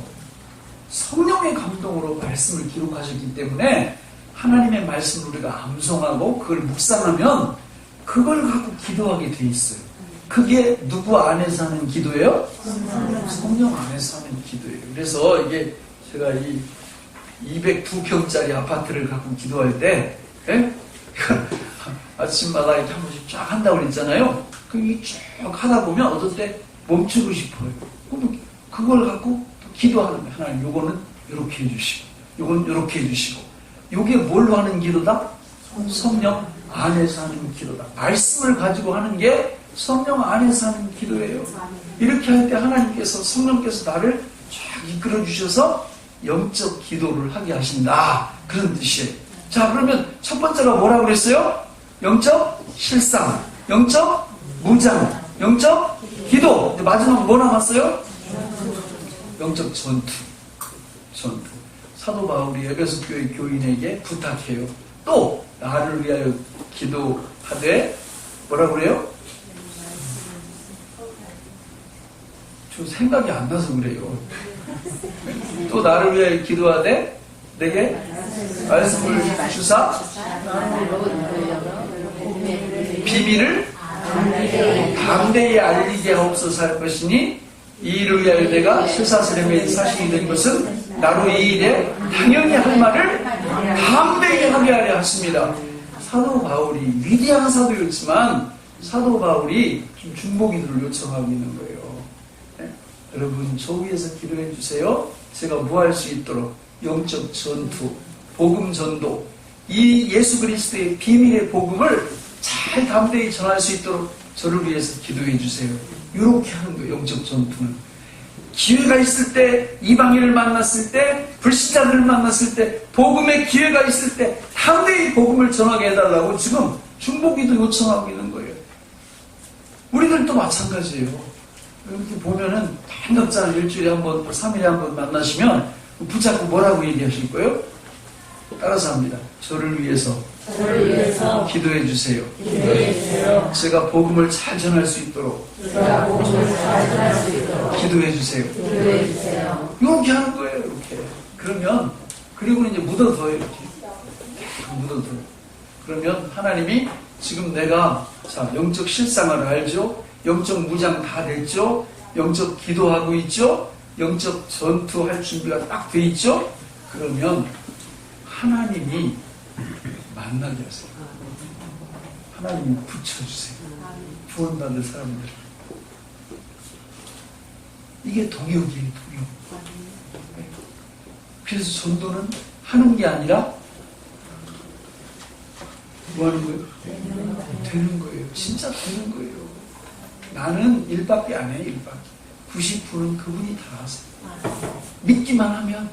성령의 감동으로 말씀을 기록하셨기 때문에 하나님의 말씀을 우리가 암송하고 그걸 묵상하면 그걸 갖고 기도하게 돼 있어요. 그게 누구 안에서 하는 기도예요? 성령 안에서 하는 기도예요. 그래서 이게 제가 이 202평짜리 아파트를 갖고 기도할 때 아침마다 이렇게 한 번씩 쫙 한다고 그랬잖아요. 그게 쭉 하다 보면 어떨 때 멈추고 싶어요. 그걸 갖고 기도하는 거예요. 하나님 요거는 이렇게 해주시고 요건 이렇게 해주시고 요게 뭘로 하는 기도다? 성령 안에서 하는 기도다. 말씀을 가지고 하는 게 성령 안에서 하는 기도예요. 이렇게 할 때 하나님께서 성령께서 나를 쫙 이끌어 주셔서 영적 기도를 하게 하신다. 그런 뜻이에요. 자, 그러면 첫 번째가 뭐라고 그랬어요? 영적 실상, 영적 무장, 영적 기도. 마지막 뭐 남았어요? 영적 전투. 사도 바울이 에베소 교회 교인에게 부탁해요. 또 나를 위하여 기도하되 뭐라고 그래요? 저 생각이 안 나서 그래요. 또 나를 위하여 기도하되 내게 말씀을 주사 비밀을 담대히 알리게 하옵소서 할 것이니 이 일을 위하여 내가 실사스레의 사신이 된 것은 나로 이 일에 당연히 할 말을 담대히 하게 하려 하십니다. 사도 바울이 위대한 사도였지만 사도 바울이 좀 중보기도를 요청하고 있는 거예요. 네? 여러분 저 위에서 기도해 주세요. 제가 뭐 할 수 있도록 영적 전투 복음 전도, 이 예수 그리스도의 비밀의 복음을 잘 담대히 전할 수 있도록 저를 위해서 기도해 주세요. 이렇게 하는 거예요. 영적 전투는. 기회가 있을 때, 이방인을 만났을 때, 불신자들을 만났을 때, 복음의 기회가 있을 때 담대히 복음을 전하게 해달라고 지금 중보기도 요청하고 있는 거예요. 우리들도 마찬가지예요. 이렇게 보면은 단독자를 일주일에 한 번, 3일에 한 번 만나시면 붙잡고 뭐라고 얘기하실 거예요? 따라서 합니다. 저를 위해서 기도해 주세요. 제가 복음을 잘 전할 수 있도록 기도해 주세요. 이렇게 하는 거예요. 이렇게. 그러면 그리고 이제 묻어둬요. 이렇게 묻어둬요. 그러면 하나님이 지금 내가 자 영적 실상을 알죠. 영적 무장 다 됐죠. 영적 기도하고 있죠. 영적 전투할 준비가 딱 돼 있죠. 그러면 하나님이 만나게 하세요. 하나님이 붙여주세요. 구원받을 사람들. 이게 동역이에요. 동역. 그래서 전도는 하는 게 아니라 뭐 하는 거예요? 되는 거예요. 진짜 되는 거예요. 나는 1밖에 안 해요. 1밖에. 90%는 그분이 다 하세요. 믿기만 하면.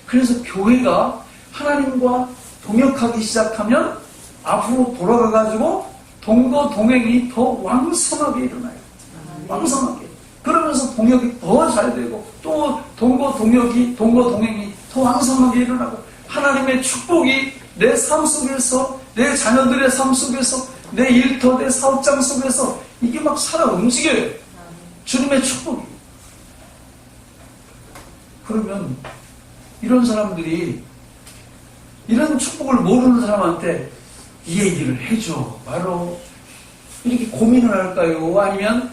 그래서 교회가 하나님과 동역하기 시작하면 앞으로 돌아가가지고 동거 동행이 더 왕성하게 일어나요. 왕성하게. 그러면서 동역이 더 잘 되고 또 동거 동행이 더 왕성하게 일어나고 하나님의 축복이 내 삶 속에서 내 자녀들의 삶 속에서 내 일터 내 사업장 속에서 이게 막 살아 움직여요. 주님의 축복이. 그러면 이런 사람들이 이런 축복을 모르는 사람한테 이 얘기를 해줘. 바로 이렇게 고민을 할까요? 아니면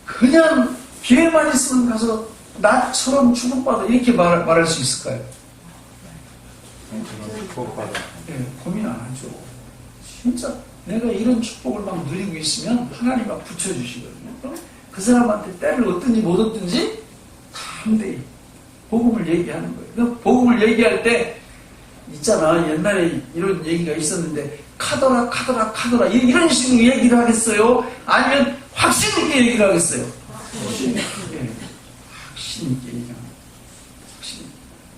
그냥 기회만 있으면 가서 나처럼 축복받아 이렇게 말할 수 있을까요? 네, 고민 안 하죠. 진짜 내가 이런 축복을 막 누리고 있으면 하나님 막 붙여주시거든요. 그 사람한테 때를 얻든지 못 얻든지 담대히 복음을 얘기하는 거예요. 복음을 얘기할 때 있잖아. 옛날에 이런 얘기가 있었는데 카더라 이런 식으로 얘기를 하겠어요? 아니면 확신 있게 얘기를 하겠어요? 확신 있게 얘기하는 확신.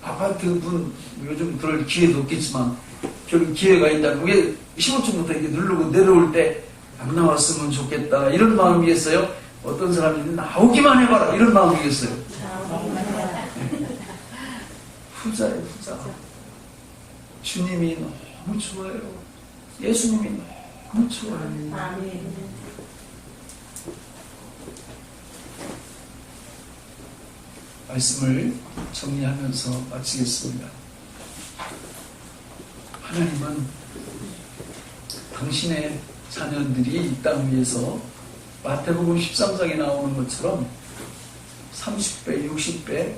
아파트 문 요즘 그럴 기회도 없겠지만 저기 기회가 있다면 왜 15층부터 이렇게 누르고 내려올 때 안 나왔으면 좋겠다 이런 마음이겠어요? 어떤 사람이 나오기만 해봐라 이런 마음이겠어요? 후자예요, 후자. 주님이 너무 좋아요. 예수님이 너무 좋아요. 말씀을 정리하면서 마치겠습니다. 하나님은 당신의 자녀들이 이 땅 위에서 마태복음 13장에 나오는 것처럼 30배, 60배,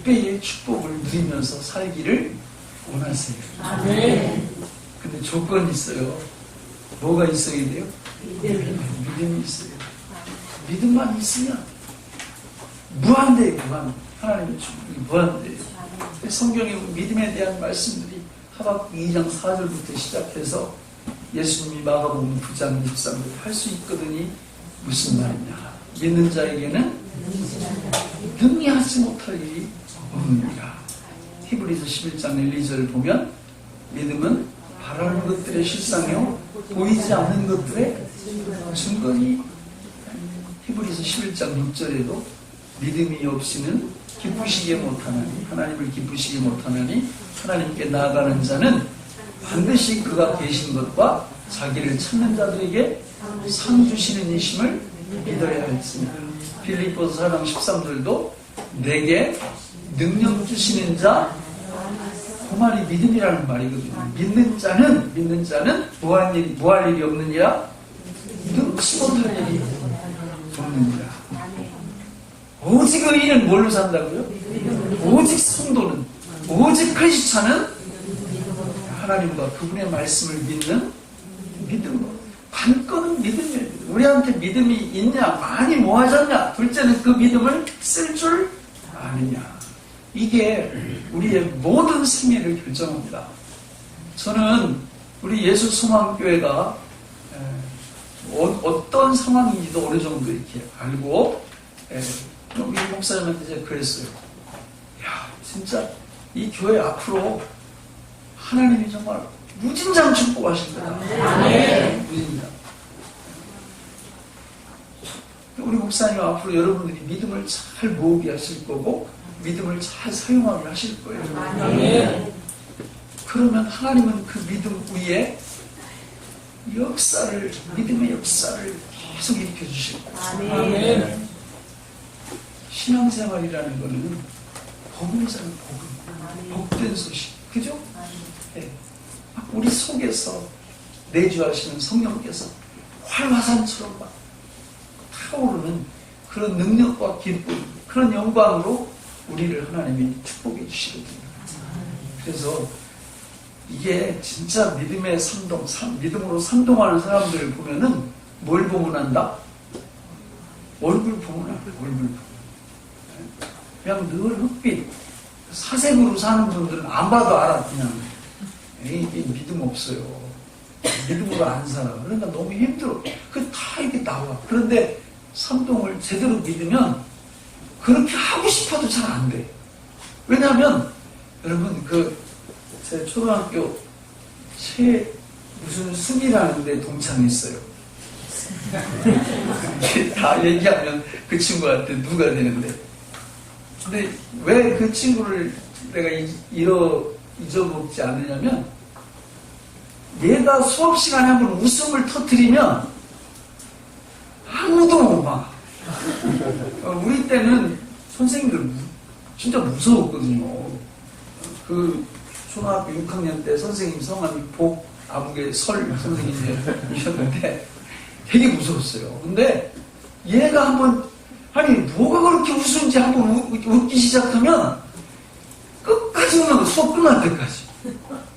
100배의 축복을 누리면서 살기를 원하세요. 근데 조건이 있어요. 뭐가 있어야 돼요? 믿음이 있어요. 믿음만 있으면 무한대예요. 무한. 하나님의 축복이 무한대예요. 성경에 믿음에 대한 말씀들이 하박국 2장 4절부터 시작해서 예수님이 마가복음 9장 23절 할 수 있거든이 무슨 말이냐. 믿는 자에게는 능히 하지 못할 일이 없느니라. 히브리서 11장 1, 2절 보면 믿음은 바라는 것들의 실상이요 보이지 않는 것들의 증거니. 히브리서 11장 6절에도 믿음이 없이는 기쁘시게 못하나니 하나님을 기쁘시게 못하나니 하나님께 나아가는 자는 반드시 그가 계신 것과 자기를 찾는 자들에게 상 주시는 이심을 믿어야 할지니라. 빌립보서 4장 13절도 내게 능력 주시는 자 그 말이 믿음이라는 말이거든요. 믿는 자는 무할 일이 없느니라. 능치 못할 일이 없느니라. 오직 의인은 뭘로 산다고요? 오직 성도는, 오직 크리스찬은 하나님과 그분의 말씀을 믿는 믿음으로. 관건은 믿음이에요. 우리한테 믿음이 있냐, 많이 모아졌냐, 둘째는 그 믿음을 쓸 줄 아느냐. 이게 우리의 모든 생애를 결정합니다. 저는 우리 예수 소망교회가 어떤 상황인지도 어느 정도 이렇게 알고 우리 목사님한테 제가 그랬어요. 야, 진짜 이 교회 앞으로 하나님이 정말 무진장 축복하실 거다. 무진장. 우리 목사님 앞으로 여러분들이 믿음을 잘 모으게 하실 거고 믿음을 잘 사용하게 하실 거예요. 그러면 하나님은 그 믿음 위에 역사를, 믿음의 역사를 계속 일으켜 주실 거예요. 신앙생활이라는 것은 복음이잖아요. 복음. 복된 소식. 그죠? 네. 우리 속에서 내주하시는 성령께서 활화산처럼 막 타오르는 그런 능력과 기쁨, 그런 영광으로 우리를 하나님이 축복해 주시거든요. 그래서 이게 진짜 믿음의 선동, 믿음으로 선동하는 사람들을 보면은 뭘 보면 한다? 얼굴 보면 한다. 얼굴 보면. 그냥 늘 흑빛, 사색으로 사는 분들은 안 봐도 알아. 그냥 에이, 믿음 없어요. 믿음으로 안 살아. 그러니까 너무 힘들어. 그 다 이렇게 나와. 그런데 선동을 제대로 믿으면 그렇게 하고 싶어도 잘 안 돼. 왜냐하면 여러분 제 초등학교 무슨 순이라는 데 동창했어요. 다 얘기하면 그 친구한테 누가 되는데. 근데 왜 그 친구를 내가 잊어먹지 않느냐면 얘가 수업 시간에 한번 웃음을 터뜨리면 아무도 못 봐. 우리 때는 선생님들 진짜 무서웠거든요. 그 초등학교 6학년 때 선생님 성함이 아무개 설 선생님이셨는데 되게 무서웠어요. 근데 얘가 한번 아니 뭐가 그렇게 웃은지 한번 웃기 시작하면 끝까지 웃는 거, 수업 끝날 때까지.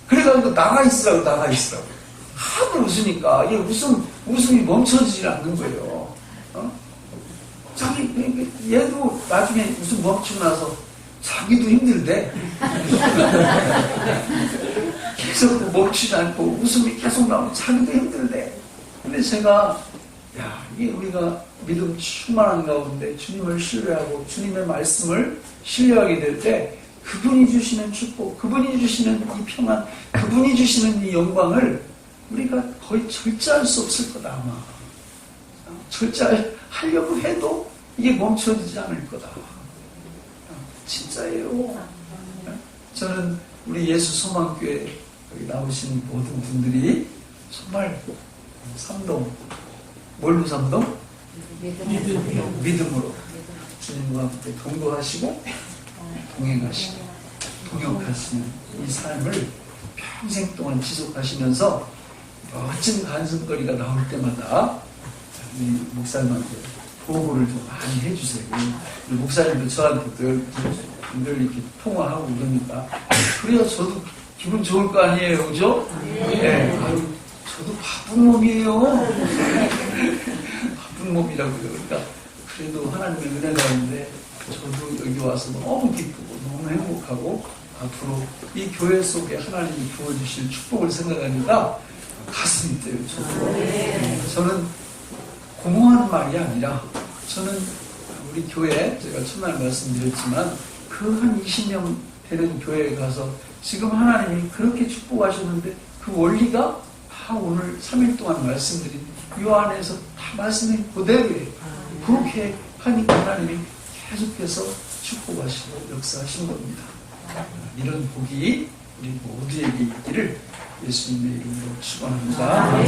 그래가지고 나가 있으라고 하도 웃으니까 이게 웃음이 멈춰지질 않는 거예요. 얘도 나중에 웃음 멈추고 나서 자기도 힘들대. 계속 멈추지 않고 웃음이 계속 나오고 자기도 힘들대. 근데 제가 이게 우리가 믿음 충만한 가운데 주님을 신뢰하고 주님의 말씀을 신뢰하게 될 때 그분이 주시는 축복, 그분이 주시는 이 평안, 그분이 주시는 이 영광을 우리가 거의 절제할 수 없을 거다 아마. 절제하려고 해도 이게 멈춰지지 않을 거다. 진짜예요. 저는 우리 예수 소망교회 여기 나오신 모든 분들이 정말 삼동, 뭘로 삼동? 믿음으로 주님과 함께 동거하시고 동행하시고 동역하시는 이 삶을 평생 동안 지속하시면서 멋진 간증거리가 나올 때마다 우리 목사님한테 보고를 좀 많이 해주세요. 우리 목사님도 저한테 늘 이렇게 통화하고 그러니까 그래야 저도 기분 좋을 거 아니에요, 그죠? 네. 아유, 저도 바쁜 몸이에요. 바쁜 몸이라고요. 그러니까 그래도 하나님의 은혜가 있는데 저도 여기 와서 너무 기쁘고 너무 행복하고 앞으로 이 교회 속에 하나님이 부어주실 축복을 생각하니까 가슴이 뛰어요. 저는 고마운 말이 아니라 저는 우리 교회 제가 첫날 말씀드렸지만 그 한 20년 되는 교회에 가서 지금 하나님이 그렇게 축복하셨는데 그 원리가 다 오늘 3일 동안 말씀드린 이 안에서 다 말씀이 그대로예요. 그렇게 하니까 하나님이 계속해서 축복하시고 역사하신 겁니다. 이런 복이 우리 모두에게 있기를 예수님의 이름으로 축원합니다.